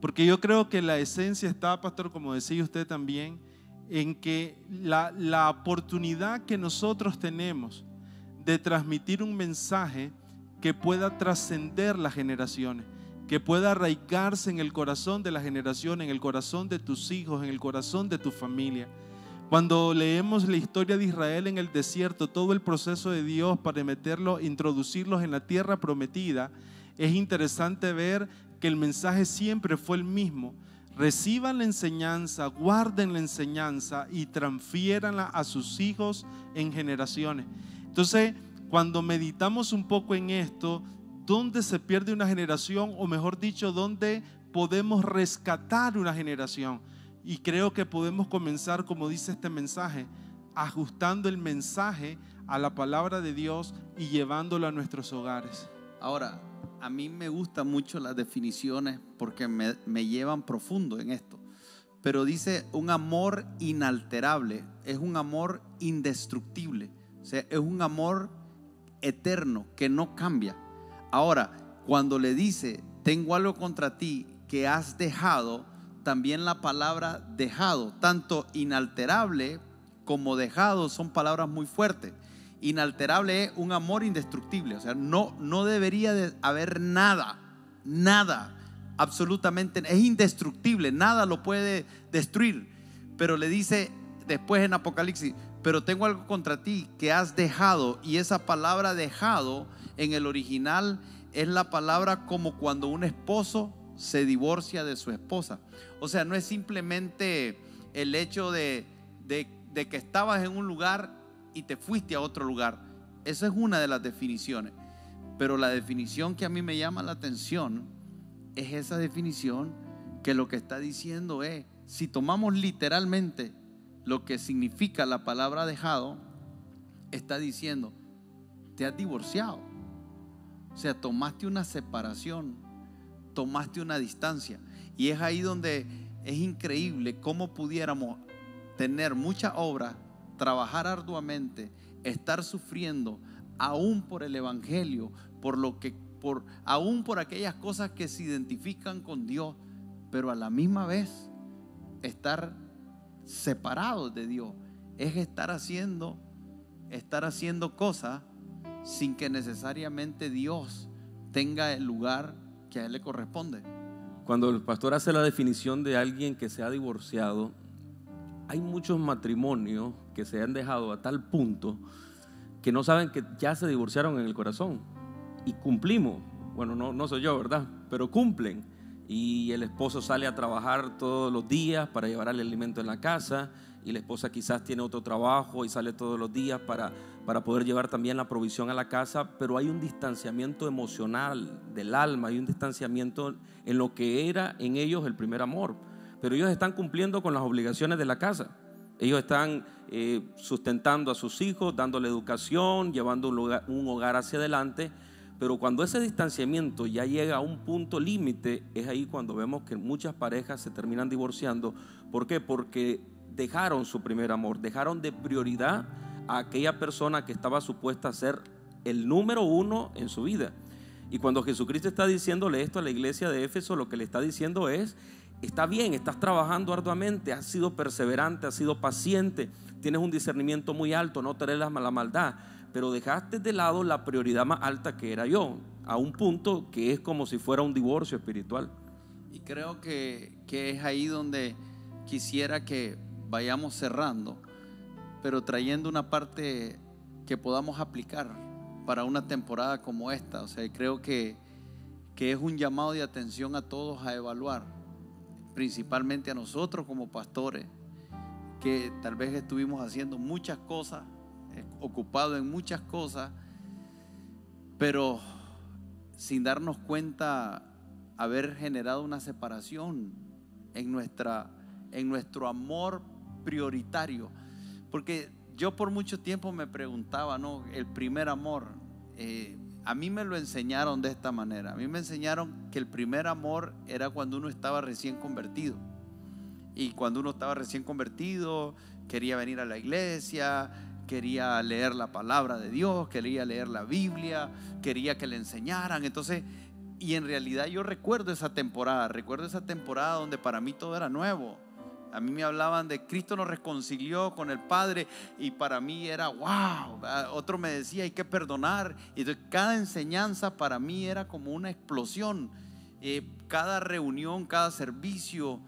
Porque yo creo que la esencia está, pastor, como decía usted también, en que la oportunidad que nosotros tenemos de transmitir un mensaje que pueda trascender las generaciones, que pueda arraigarse en el corazón de la generación, en el corazón de tus hijos, en el corazón de tu familia. Cuando leemos la historia de Israel en el desierto, todo el proceso de Dios para introducirlos en la tierra prometida, es interesante ver que el mensaje siempre fue el mismo: reciban la enseñanza, guarden la enseñanza y transfiéranla a sus hijos en generaciones. Entonces, cuando meditamos un poco en esto, ¿dónde se pierde una generación? O mejor dicho, ¿dónde podemos rescatar una generación? Y creo que podemos comenzar, como dice este mensaje, ajustando el mensaje a la palabra de Dios y llevándolo a nuestros hogares. Ahora, a mí me gustan mucho las definiciones porque me llevan profundo en esto. Pero dice un amor inalterable, es un amor indestructible. O O sea, es un amor eterno que no cambia. Ahora, cuando le dice, tengo algo contra ti que has dejado, también la palabra dejado, tanto inalterable como dejado, son palabras muy fuertes. Inalterable es un amor indestructible, o sea, no debería de haber nada, absolutamente, es indestructible, nada lo puede destruir. Pero le dice después en Apocalipsis, pero tengo algo contra ti que has dejado, y esa palabra dejado en el original es la palabra como cuando un esposo se divorcia de su esposa. O sea, no es simplemente el hecho de que estabas en un lugar y te fuiste a otro lugar. Esa es una de las definiciones. Pero la definición que a mí me llama la atención es esa definición que lo que está diciendo es, si tomamos literalmente lo que significa la palabra dejado, está diciendo, te has divorciado. O sea, tomaste una separación, tomaste una distancia. Y es ahí donde es increíble cómo pudiéramos tener mucha obra, trabajar arduamente, estar sufriendo aún por el evangelio, aún por aquellas cosas que se identifican con Dios, pero a la misma vez estar separados de Dios. Es estar haciendo cosas sin que necesariamente Dios tenga el lugar que a Él le corresponde. Cuando el pastor hace la definición de alguien que se ha divorciado, hay muchos matrimonios que se han dejado a tal punto que no saben que ya se divorciaron en el corazón. Y cumplimos, bueno, no soy yo, ¿verdad? Pero cumplen. Y el esposo sale a trabajar todos los días para llevar el alimento en la casa, y la esposa quizás tiene otro trabajo y sale todos los días para poder llevar también la provisión a la casa, pero hay un distanciamiento emocional del alma, hay un distanciamiento en lo que era en ellos el primer amor. Pero ellos están cumpliendo con las obligaciones de la casa. Ellos están sustentando a sus hijos, dándole educación, llevando un hogar hacia adelante. Pero cuando ese distanciamiento ya llega a un punto límite, es ahí cuando vemos que muchas parejas se terminan divorciando. ¿Por qué? Porque dejaron su primer amor, dejaron de prioridad a aquella persona que estaba supuesta a ser el número uno en su vida. Y cuando Jesucristo está diciéndole esto a la iglesia de Éfeso, lo que le está diciendo es: está bien, estás trabajando arduamente, has sido perseverante, has sido paciente, tienes un discernimiento muy alto, no toleras la maldad, pero dejaste de lado la prioridad más alta, que era yo, a un punto que es como si fuera un divorcio espiritual. Y creo que es ahí donde quisiera que vayamos cerrando, pero trayendo una parte que podamos aplicar para una temporada como esta. O sea, creo que es un llamado de atención a todos a evaluar, principalmente a nosotros como pastores, que tal vez estuvimos haciendo muchas cosas, ocupados en muchas cosas, pero sin darnos cuenta haber generado una separación en nuestro amor prioritario. Porque yo por mucho tiempo me preguntaba, ¿no? El primer amor, a mí me lo enseñaron de esta manera. A mí me enseñaron que el primer amor era cuando uno estaba recién convertido. Y cuando uno estaba recién convertido, quería venir a la iglesia, quería leer la palabra de Dios, quería leer la Biblia, quería que le enseñaran. Entonces, y en realidad yo recuerdo esa temporada donde para mí todo era nuevo. A mí me hablaban de Cristo nos reconcilió con el Padre, y para mí era wow. Otro me decía hay que perdonar. Y entonces cada enseñanza para mí era como una explosión. Cada reunión, cada servicio,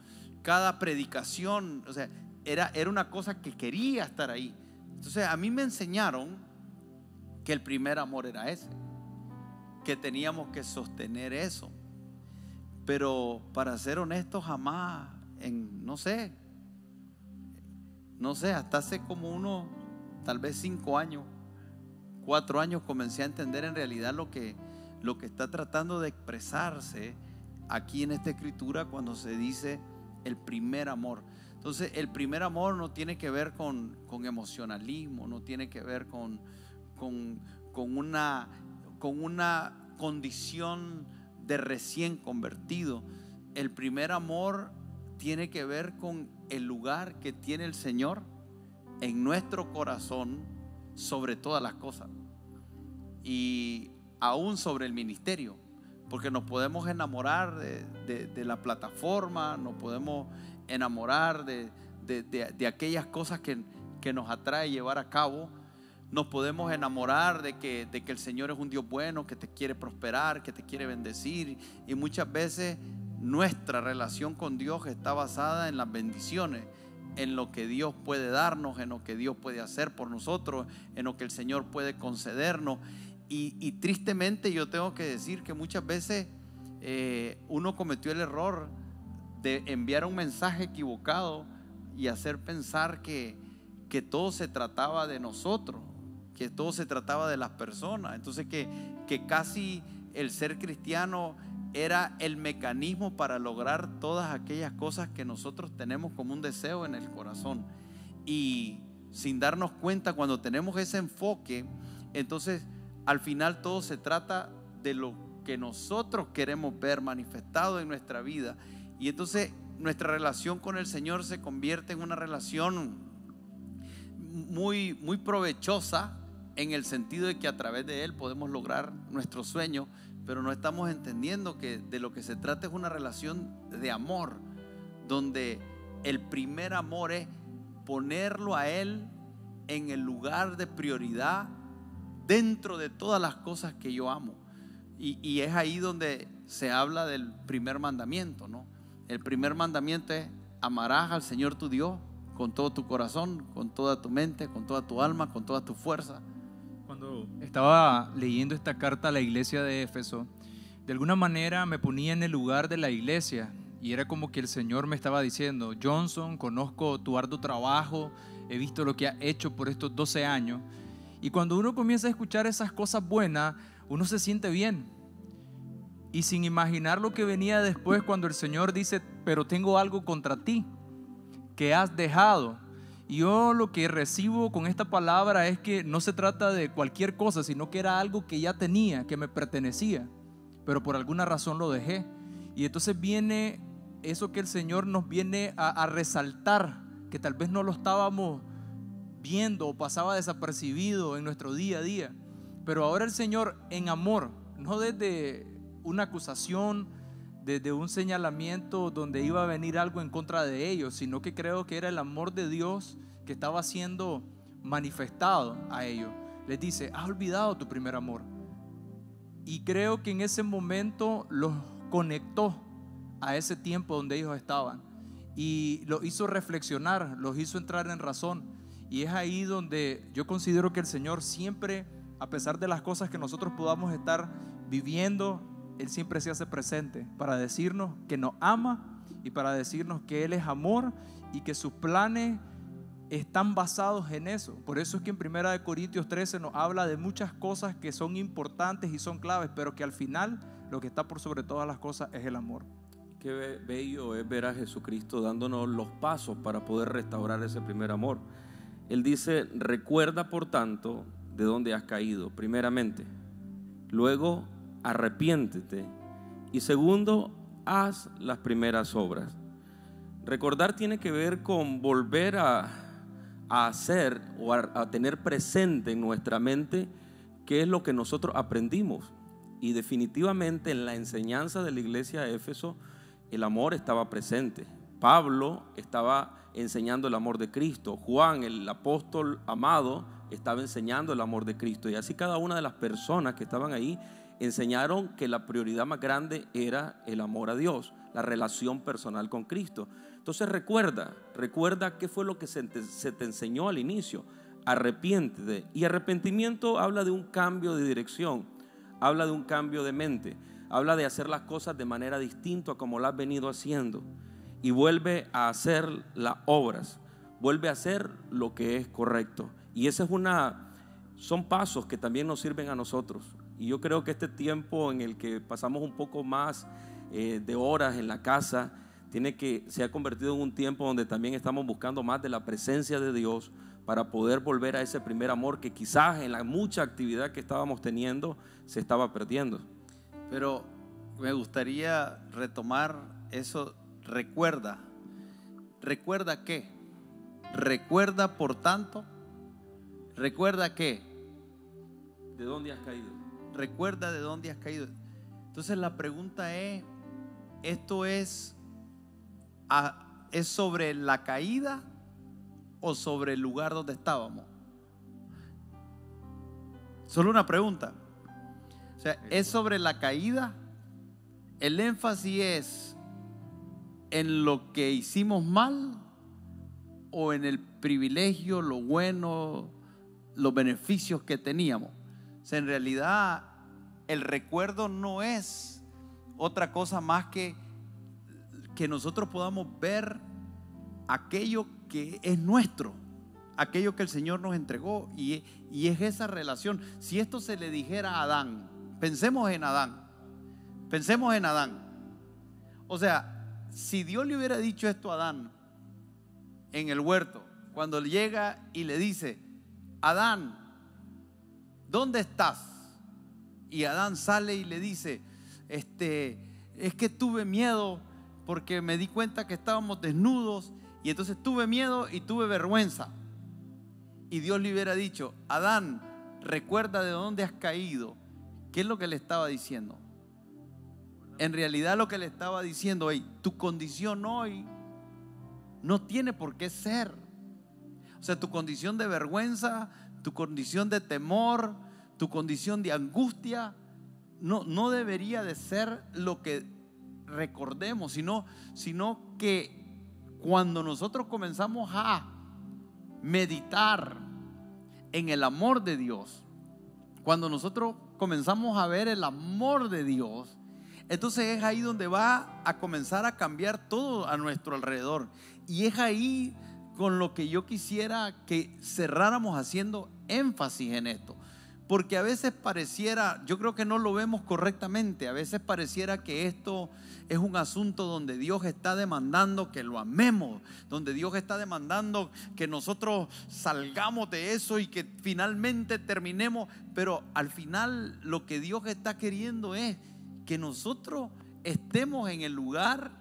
cada predicación, o sea, era una cosa que quería estar ahí. Entonces a mí me enseñaron que el primer amor era ese, que teníamos que sostener eso. Pero para ser honesto, jamás, no sé, hasta hace como unos, tal vez 5 años, 4 años, comencé a entender en realidad lo que está tratando de expresarse aquí en esta escritura cuando se dice el primer amor. Entonces el primer amor no tiene que ver con emocionalismo, no tiene que ver con una condición de recién convertido. El primer amor tiene que ver con el lugar que tiene el Señor en nuestro corazón sobre todas las cosas, y aún sobre el ministerio, porque nos podemos enamorar de la plataforma, nos podemos enamorar de aquellas cosas que nos atrae llevar a cabo, nos podemos enamorar de que el Señor es un Dios bueno, que te quiere prosperar, que te quiere bendecir, y muchas veces nuestra relación con Dios está basada en las bendiciones, en lo que Dios puede darnos, en lo que Dios puede hacer por nosotros, en lo que el Señor puede concedernos. Y tristemente yo tengo que decir que muchas veces uno cometió el error de enviar un mensaje equivocado y hacer pensar que todo se trataba de nosotros, que todo se trataba de las personas. Entonces que casi el ser cristiano era el mecanismo para lograr todas aquellas cosas que nosotros tenemos como un deseo en el corazón. Y sin darnos cuenta, cuando tenemos ese enfoque, entonces al final todo se trata de lo que nosotros queremos ver manifestado en nuestra vida. Y entonces nuestra relación con el Señor se convierte en una relación muy, muy provechosa, en el sentido de que a través de Él podemos lograr nuestros sueños, pero no estamos entendiendo que de lo que se trata es una relación de amor, donde el primer amor es ponerlo a Él en el lugar de prioridad dentro de todas las cosas que yo amo. Y es ahí donde se habla del primer mandamiento, ¿no? El primer mandamiento es: amarás al Señor tu Dios con todo tu corazón, con toda tu mente, con toda tu alma, con toda tu fuerza. Cuando estaba leyendo esta carta a la iglesia de Éfeso, de alguna manera me ponía en el lugar de la iglesia, y era como que el Señor me estaba diciendo: Johnson, conozco tu arduo trabajo, he visto lo que has hecho por estos 12 años. Y cuando uno comienza a escuchar esas cosas buenas, uno se siente bien. Y sin imaginar lo que venía después, cuando el Señor dice: pero tengo algo contra ti, que has dejado. Y yo lo que recibo con esta palabra es que no se trata de cualquier cosa, sino que era algo que ya tenía, que me pertenecía, pero por alguna razón lo dejé. Y entonces viene eso que el Señor nos viene a resaltar, que tal vez no lo estábamos viendo o pasaba desapercibido en nuestro día a día. Pero ahora el Señor, en amor, no desde una acusación, desde un señalamiento donde iba a venir algo en contra de ellos, sino que creo que era el amor de Dios que estaba siendo manifestado a ellos. Les dice: has olvidado tu primer amor. Y creo que en ese momento los conectó a ese tiempo donde ellos estaban y los hizo reflexionar, los hizo entrar en razón. Y es ahí donde yo considero que el Señor siempre, a pesar de las cosas que nosotros podamos estar viviendo, Él siempre se hace presente para decirnos que nos ama y para decirnos que Él es amor y que sus planes están basados en eso. Por eso es que en 1 Corintios 13 nos habla de muchas cosas que son importantes y son claves, pero que al final lo que está por sobre todas las cosas es el amor. Qué bello es ver a Jesucristo dándonos los pasos para poder restaurar ese primer amor. Él dice: recuerda por tanto de dónde has caído, primeramente. Luego, arrepiéntete. Y segundo, haz las primeras obras. Recordar tiene que ver con volver a hacer o a tener presente en nuestra mente qué es lo que nosotros aprendimos. Y definitivamente en la enseñanza de la iglesia de Éfeso el amor estaba presente. Pablo estaba enseñando el amor de Cristo. Juan, el apóstol amado, estaba enseñando el amor de Cristo. Y así cada una de las personas que estaban ahí enseñaron que la prioridad más grande era el amor a Dios, la relación personal con Cristo. Entonces recuerda qué fue lo que se te enseñó al inicio. Arrepiéntete. Y arrepentimiento habla de un cambio de dirección, habla de un cambio de mente, habla de hacer las cosas de manera distinta a como las has venido haciendo. Y vuelve a hacer las obras, vuelve a hacer lo que es correcto. Y esa son pasos que también nos sirven a nosotros. Y yo creo que este tiempo en el que pasamos un poco más de horas en la casa, se ha convertido en un tiempo donde también estamos buscando más de la presencia de Dios para poder volver a ese primer amor que quizás en la mucha actividad que estábamos teniendo se estaba perdiendo. Pero me gustaría retomar eso. Recuerda qué. Recuerda por tanto. Recuerda que. ¿De dónde has caído? Recuerda de dónde has caído. Entonces la pregunta es, ¿esto es sobre la caída o sobre el lugar donde estábamos? Solo una pregunta. O sea, ¿es sobre la caída? ¿El énfasis es en lo que hicimos mal o en el privilegio, lo bueno, los beneficios que teníamos? O sea, en realidad el recuerdo no es otra cosa más que nosotros podamos ver aquello que es nuestro, aquello que el Señor nos entregó, y es esa relación. Si esto se le dijera a Adán, pensemos en Adán. O sea, si Dios le hubiera dicho esto a Adán en el huerto, cuando llega y le dice: Adán, ¿dónde estás? Y Adán sale y le dice: es que tuve miedo porque me di cuenta que estábamos desnudos, y entonces tuve miedo y tuve vergüenza. Y Dios le hubiera dicho: Adán, recuerda de dónde has caído. ¿Qué es lo que le estaba diciendo? En realidad lo que le estaba diciendo: hey, tu condición hoy no tiene por qué ser. O sea, tu condición de vergüenza, tu condición de temor, tu condición de angustia no debería de ser lo que recordemos, sino que cuando nosotros comenzamos a meditar en el amor de Dios, cuando nosotros comenzamos a ver el amor de Dios, entonces es ahí donde va a comenzar a cambiar todo a nuestro alrededor. Y es ahí con lo que yo quisiera que cerráramos haciendo énfasis en esto. Porque a veces pareciera, yo creo que no lo vemos correctamente, a veces pareciera que esto es un asunto donde Dios está demandando que lo amemos, donde Dios está demandando que nosotros salgamos de eso y que finalmente terminemos. Pero al final lo que Dios está queriendo es que nosotros estemos en el lugar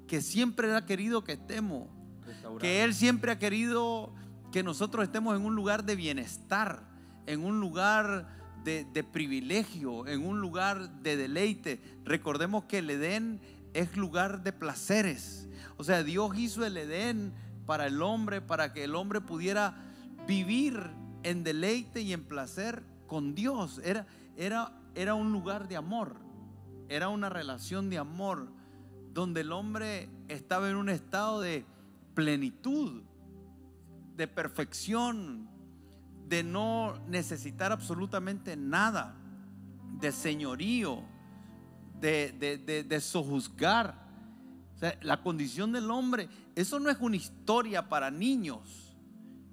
que siempre ha querido que estemos, que Él siempre ha querido que nosotros estemos en un lugar de bienestar, en un lugar de privilegio, en un lugar de deleite. Recordemos que el Edén es lugar de placeres. O sea, Dios hizo el Edén para el hombre, para que el hombre pudiera vivir en deleite y en placer con Dios. Era un lugar de amor, era una relación de amor donde el hombre estaba en un estado de plenitud, de perfección, de no necesitar absolutamente nada, de señorío, de sojuzgar. O sea, la condición del hombre, eso no es una historia para niños.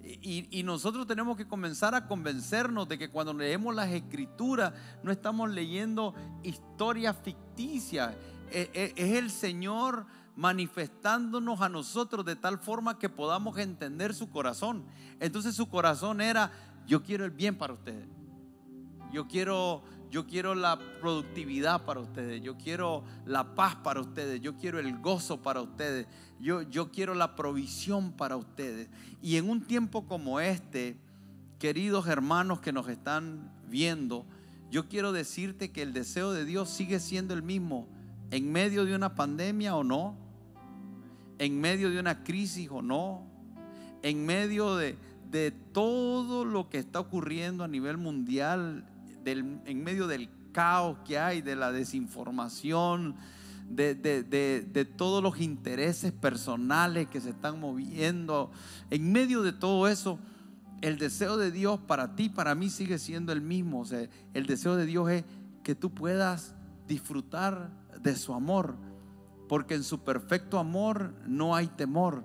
Y nosotros tenemos que comenzar a convencernos de que cuando leemos las Escrituras no estamos leyendo historias ficticias. Es el Señor manifestándonos a nosotros de tal forma que podamos entender su corazón. Entonces su corazón era: yo quiero el bien para ustedes, yo quiero la productividad para ustedes, yo quiero la paz para ustedes, yo quiero el gozo para ustedes, yo quiero la provisión para ustedes. Y en un tiempo como este, queridos hermanos que nos están viendo, yo quiero decirte que el deseo de Dios sigue siendo el mismo, en medio de una pandemia o no, en medio de una crisis o no, en medio de todo lo que está ocurriendo a nivel mundial, en medio del caos que hay, de la desinformación, de todos los intereses personales que se están moviendo. En medio de todo eso, el deseo de Dios para ti, para mí, sigue siendo el mismo. O sea, el deseo de Dios es que tú puedas disfrutar de su amor, porque en su perfecto amor no hay temor,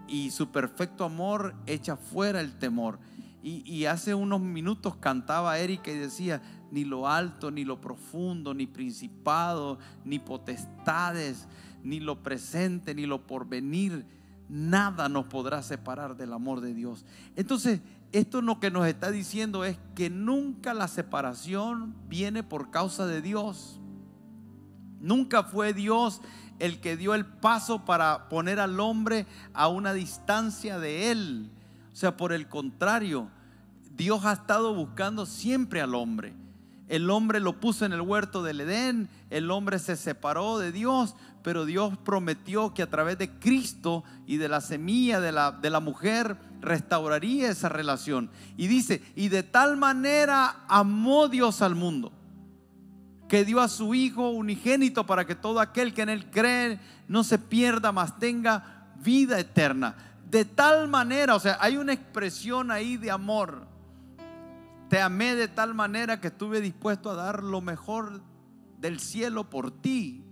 y su perfecto amor echa fuera el temor. Y hace unos minutos cantaba Erika y decía: ni lo alto, ni lo profundo, ni principado, ni potestades, ni lo presente, ni lo porvenir, nada nos podrá separar del amor de Dios. Entonces, esto lo que nos está diciendo es que nunca la separación viene por causa de Dios. Nunca fue Dios el que dio el paso para poner al hombre a una distancia de Él. O sea, por el contrario, Dios ha estado buscando siempre al hombre. El hombre lo puso en el huerto del Edén, el hombre se separó de Dios, pero Dios prometió que a través de Cristo y de la semilla de la mujer restauraría esa relación. Y dice, y de tal manera amó Dios al mundo, que dio a su Hijo unigénito para que todo aquel que en Él cree no se pierda, mas tenga vida eterna. De tal manera, o sea, hay una expresión ahí de amor. Te amé de tal manera que estuve dispuesto a dar lo mejor del cielo por ti.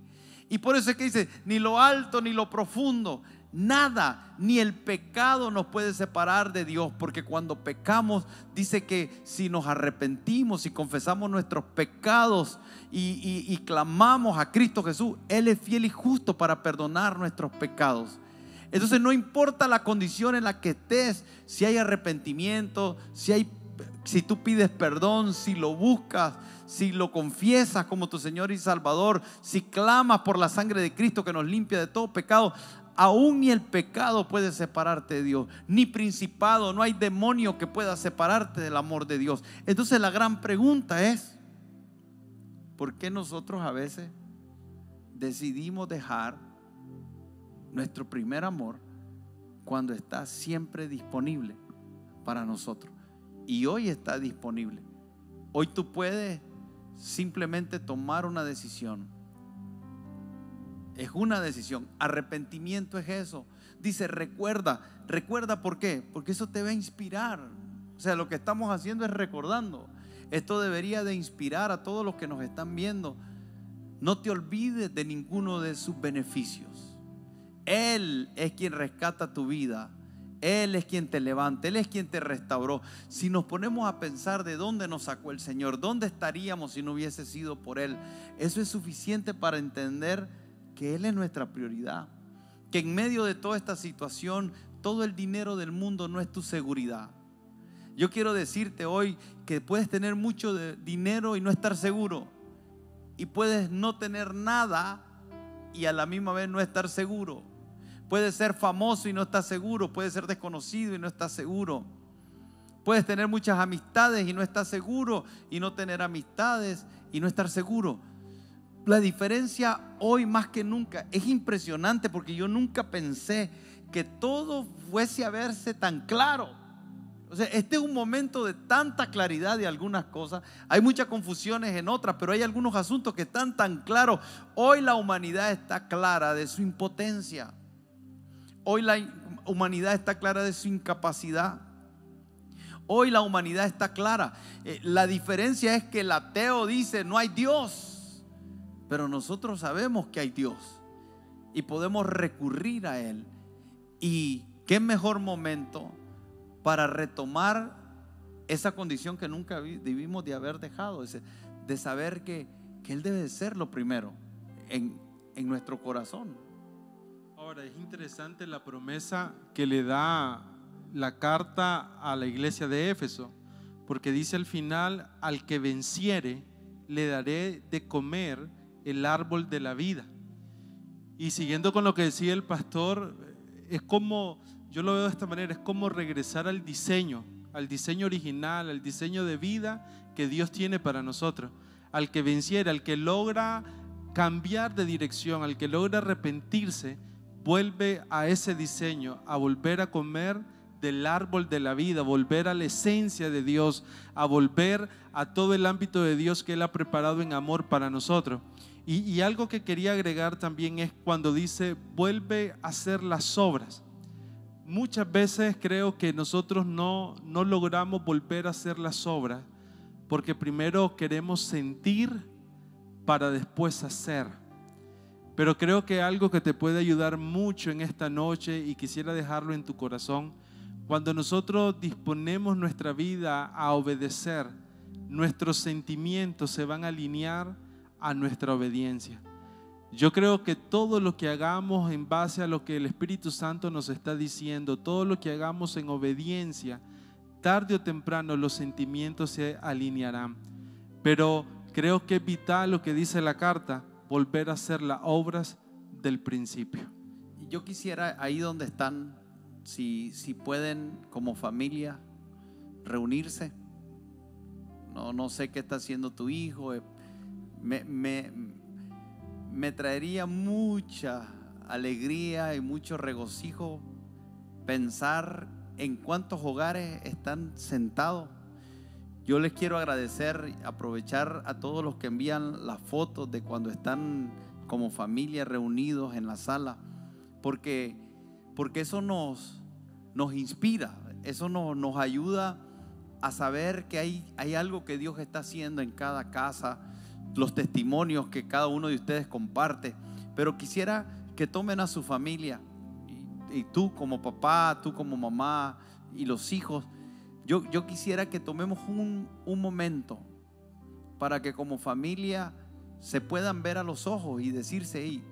Y por eso es que dice, ni lo alto ni lo profundo, nada, ni el pecado nos puede separar de Dios. Porque cuando pecamos, dice que si nos arrepentimos y confesamos nuestros pecados y clamamos a Cristo Jesús, Él es fiel y justo para perdonar nuestros pecados. Entonces no importa la condición en la que estés, si hay arrepentimiento, si tú pides perdón, si lo buscas, si lo confiesas como tu Señor y Salvador, si clamas por la sangre de Cristo que nos limpia de todo pecado, aún ni el pecado puede separarte de Dios, ni principado, no hay demonio que pueda separarte del amor de Dios. Entonces la gran pregunta es, ¿por qué nosotros a veces decidimos dejar nuestro primer amor cuando está siempre disponible para nosotros? Y hoy está disponible. Hoy tú puedes simplemente tomar una decisión. Es una decisión. Arrepentimiento es eso. Dice, recuerda. ¿Recuerda por qué? Porque eso te va a inspirar. O sea, lo que estamos haciendo es recordando. Esto debería de inspirar a todos los que nos están viendo. No te olvides de ninguno de sus beneficios. Él es quien rescata tu vida. Él es quien te levanta, Él es quien te restauró. Si nos ponemos a pensar de dónde nos sacó el Señor, dónde estaríamos si no hubiese sido por Él, eso es suficiente para entender que Él es nuestra prioridad. Que en medio de toda esta situación, todo el dinero del mundo no es tu seguridad. Yo quiero decirte hoy que puedes tener mucho dinero y no estar seguro. Y puedes no tener nada y a la misma vez no estar seguro. Puedes ser famoso y no estás seguro. Puedes ser desconocido y no estás seguro. Puedes tener muchas amistades y no estás seguro. Y no tener amistades y no estar seguro. La diferencia hoy más que nunca es impresionante, porque yo nunca pensé que todo fuese a verse tan claro. O sea, este es un momento de tanta claridad de algunas cosas. Hay muchas confusiones en otras, pero hay algunos asuntos que están tan claros. Hoy la humanidad está clara de su impotencia. Hoy la humanidad está clara de su incapacidad. Hoy la humanidad está clara. La diferencia es que el ateo dice no hay Dios, pero nosotros sabemos que hay Dios y podemos recurrir a Él. Y qué mejor momento para retomar esa condición que nunca debimos de haber dejado, de saber que Él debe de ser lo primero en nuestro corazón. Ahora, es interesante la promesa que le da la carta a la iglesia de Éfeso, porque dice al final, al que venciere, le daré de comer el árbol de la vida. Y siguiendo con lo que decía el pastor, es como, yo lo veo de esta manera, es como regresar al diseño original, al diseño de vida que Dios tiene para nosotros. Al que venciere, al que logra cambiar de dirección, al que logra arrepentirse, vuelve a ese diseño, a volver a comer del árbol de la vida, a volver a la esencia de Dios, a volver a todo el ámbito de Dios que Él ha preparado en amor para nosotros. Y algo que quería agregar también es cuando dice, vuelve a hacer las obras. Muchas veces creo que nosotros no logramos volver a hacer las obras porque primero queremos sentir para después hacer. Pero creo que algo que te puede ayudar mucho en esta noche, y quisiera dejarlo en tu corazón, cuando nosotros disponemos nuestra vida a obedecer, nuestros sentimientos se van a alinear a nuestra obediencia. Yo creo que todo lo que hagamos en base a lo que el Espíritu Santo nos está diciendo, todo lo que hagamos en obediencia, tarde o temprano los sentimientos se alinearán. Pero creo que es vital lo que dice la carta, volver a hacer las obras del principio. Yo quisiera, ahí donde están, si pueden como familia reunirse. No sé qué está haciendo tu hijo. Me traería mucha alegría y mucho regocijo pensar en cuántos hogares están sentados. Yo les quiero agradecer, aprovechar a todos los que envían las fotos de cuando están como familia reunidos en la sala, porque eso nos inspira, eso nos ayuda a saber que hay algo que Dios está haciendo en cada casa, los testimonios que cada uno de ustedes comparte. Pero quisiera que tomen a su familia, y tú como papá, tú como mamá y los hijos. Yo quisiera que tomemos un momento para que como familia se puedan ver a los ojos y decirse: hey,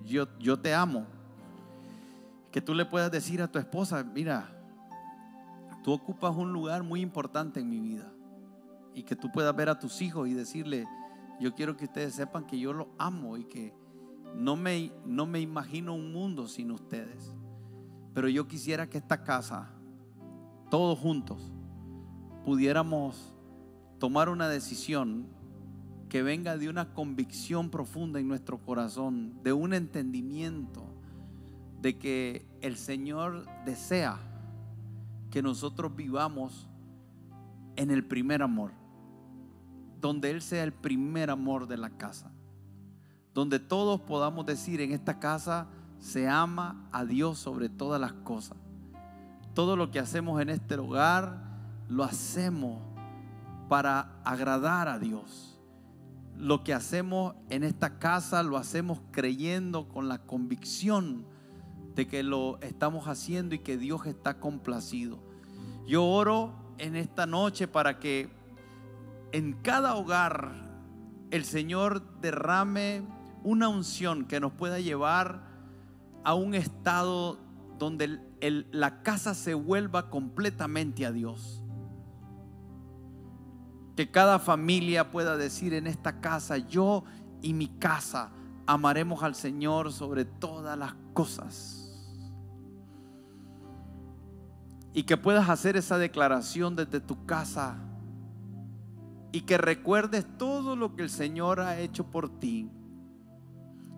yo te amo. Que tú le puedas decir a tu esposa: mira, tú ocupas un lugar muy importante en mi vida. Y que tú puedas ver a tus hijos y decirle: yo quiero que ustedes sepan que yo los amo y que no me imagino un mundo sin ustedes. Pero yo quisiera que esta casa, todos juntos, pudiéramos tomar una decisión que venga de una convicción profunda en nuestro corazón, de un entendimiento de que el Señor desea que nosotros vivamos en el primer amor, donde Él sea el primer amor de la casa, donde todos podamos decir: en esta casa se ama a Dios sobre todas las cosas. Todo lo que hacemos en este hogar lo hacemos para agradar a Dios. Lo que hacemos en esta casa lo hacemos creyendo, con la convicción de que lo estamos haciendo y que Dios está complacido. Yo oro en esta noche para que en cada hogar el Señor derrame una unción que nos pueda llevar a un estado donde la casa se vuelva completamente a Dios. Que cada familia pueda decir: en esta casa, yo y mi casa amaremos al Señor sobre todas las cosas. Y que puedas hacer esa declaración desde tu casa y que recuerdes todo lo que el Señor ha hecho por ti,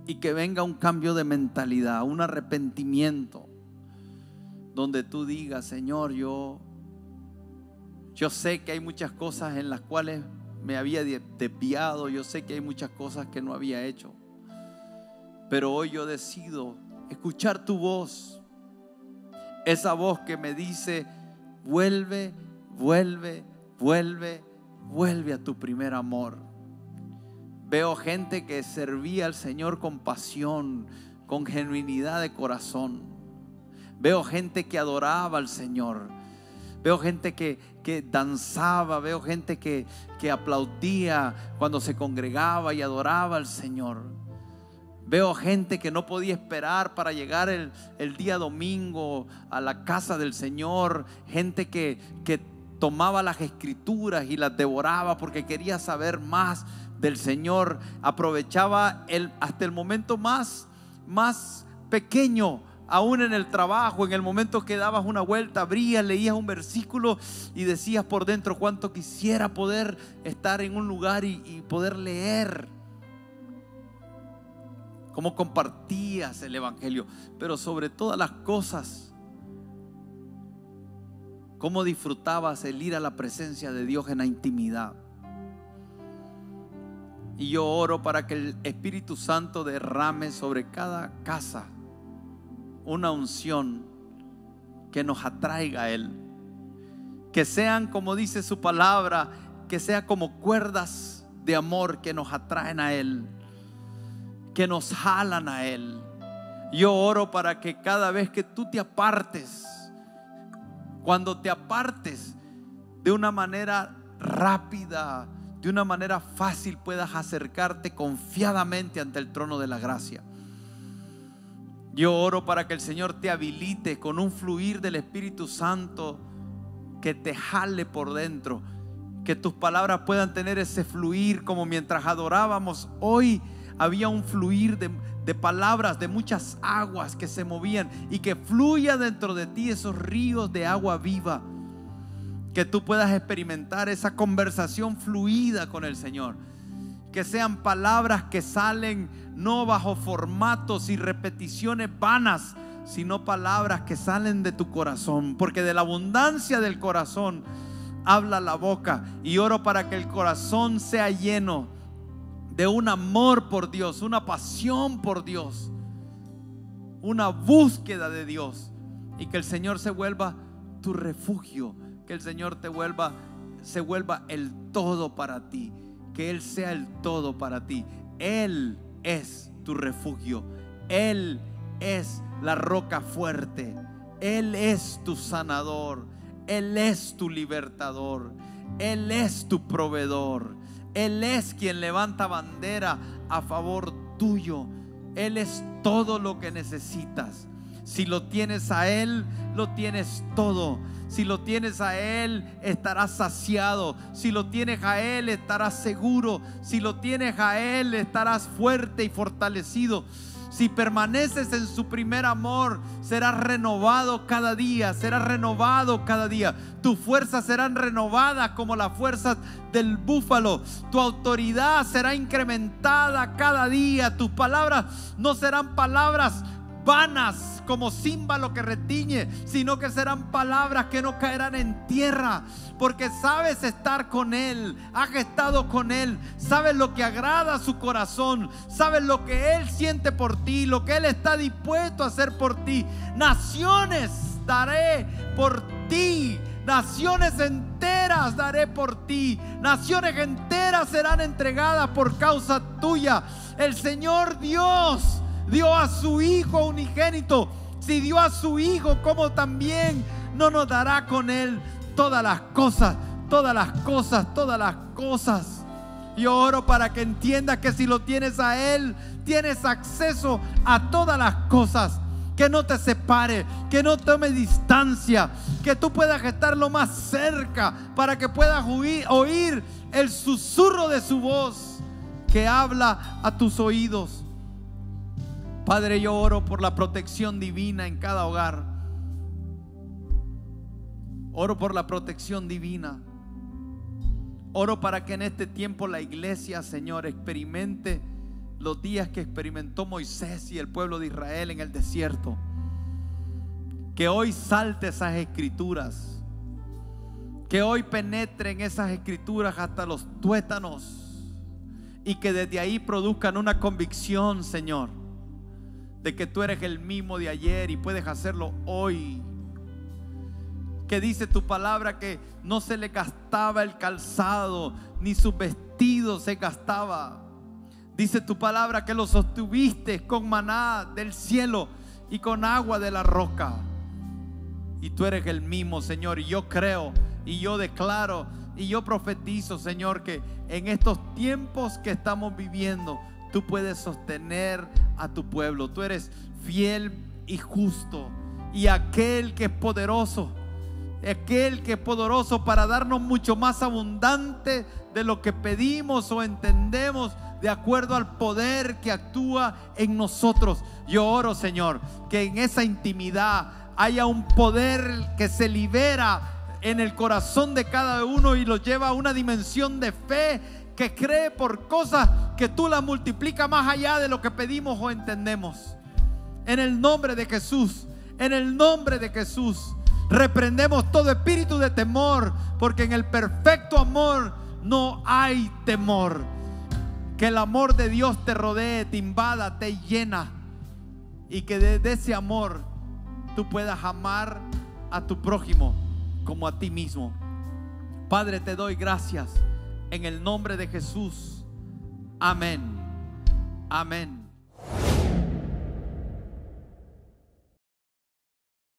y que venga un cambio de mentalidad, un arrepentimiento, donde tú digas: Señor, yo sé que hay muchas cosas en las cuales me había desviado, yo sé que hay muchas cosas que no había hecho, pero hoy yo decido escuchar tu voz, esa voz que me dice: vuelve, vuelve, vuelve, vuelve a tu primer amor. Veo gente que servía al Señor con pasión, con genuinidad de corazón. Veo gente que adoraba al Señor. Veo gente que danzaba. Veo gente que aplaudía cuando se congregaba y adoraba al Señor. Veo gente que no podía esperar para llegar el día domingo a la casa del Señor. Gente que tomaba las escrituras y las devoraba porque quería saber más del Señor. Aprovechaba hasta el momento más pequeño, aún en el trabajo, en el momento que dabas una vuelta, abrías, leías un versículo y decías por dentro: cuánto quisiera poder estar en un lugar y poder leer. Cómo compartías el evangelio, pero sobre todas las cosas, cómo disfrutabas el ir a la presencia de Dios en la intimidad. Y yo oro para que el Espíritu Santo derrame sobre cada casa una unción que nos atraiga a Él. Que sean, como dice su palabra, que sea como cuerdas de amor que nos atraen a Él, que nos jalan a Él. Yo oro para que cada vez que tú te apartes, cuando te apartes de una manera rápida, de una manera fácil, puedas acercarte confiadamente ante el trono de la gracia. Yo oro para que el Señor te habilite con un fluir del Espíritu Santo que te jale por dentro, que tus palabras puedan tener ese fluir, como mientras adorábamos hoy había un fluir de palabras, de muchas aguas que se movían, y que fluya dentro de ti esos ríos de agua viva. Que tú puedas experimentar esa conversación fluida con el Señor. Que sean palabras que salen no bajo formatos y repeticiones vanas, sino palabras que salen de tu corazón. Porque de la abundancia del corazón habla la boca. Y oro para que el corazón sea lleno de un amor por Dios, una pasión por Dios, una búsqueda de Dios. Y que el Señor se vuelva tu refugio. Que el Señor se vuelva el todo para ti. Que Él sea el todo para ti. Él es tu refugio. Él es la roca fuerte. Él es tu sanador. Él es tu libertador. Él es tu proveedor. Él es quien levanta bandera a favor tuyo. Él es todo lo que necesitas. Si lo tienes a Él, lo tienes todo. Si lo tienes a Él, estarás saciado. Si lo tienes a Él, estarás seguro. Si lo tienes a Él, estarás fuerte y fortalecido. Si permaneces en su primer amor, serás renovado cada día. Serás renovado cada día. Tus fuerzas serán renovadas como las fuerzas del búfalo. Tu autoridad será incrementada cada día. Tus palabras no serán palabras vanas como címbalo que retiñe, sino que serán palabras que no caerán en tierra, porque sabes estar con Él, has estado con Él, sabes lo que agrada a su corazón, sabes lo que Él siente por ti, lo que Él está dispuesto a hacer por ti. Naciones daré por ti, naciones enteras daré por ti, naciones enteras serán entregadas por causa tuya. El Señor Dios dio a su Hijo unigénito. Si dio a su Hijo, ¿cómo también no nos dará con Él todas las cosas? Todas las cosas, todas las cosas. Yo oro para que entiendas que si lo tienes a Él, tienes acceso a todas las cosas. Que no te separe, que no tome distancia, que tú puedas estar lo más cerca para que puedas oír el susurro de su voz que habla a tus oídos. Padre, yo oro por la protección divina en cada hogar. Oro por la protección divina. Oro para que en este tiempo la iglesia, Señor, experimente los días que experimentó Moisés y el pueblo de Israel en el desierto. Que hoy salte esas escrituras. Que hoy penetren esas escrituras hasta los tuétanos. Y que desde ahí produzcan una convicción, Señor, de que tú eres el mismo de ayer y puedes hacerlo hoy. Que dice tu palabra que no se le gastaba el calzado, ni sus vestidos se gastaba. Dice tu palabra que lo sostuviste con maná del cielo y con agua de la roca. Y tú eres el mismo, Señor. Y yo creo y yo declaro y yo profetizo, Señor, que en estos tiempos que estamos viviendo, tú puedes sostener a tu pueblo. Tú eres fiel y justo, y aquel que es poderoso, para darnos mucho más abundante de lo que pedimos o entendemos, de acuerdo al poder que actúa en nosotros. Yo oro, Señor, que en esa intimidad haya un poder que se libera en el corazón de cada uno y lo lleva a una dimensión de fe, que cree por cosas que tú las multiplicas más allá de lo que pedimos o entendemos. En el nombre de Jesús, en el nombre de Jesús, reprendemos todo espíritu de temor, porque en el perfecto amor no hay temor. Que el amor de Dios te rodee, te invada, te llena, y que desde ese amor tú puedas amar a tu prójimo como a ti mismo. Padre, te doy gracias en el nombre de Jesús. Amén. Amén.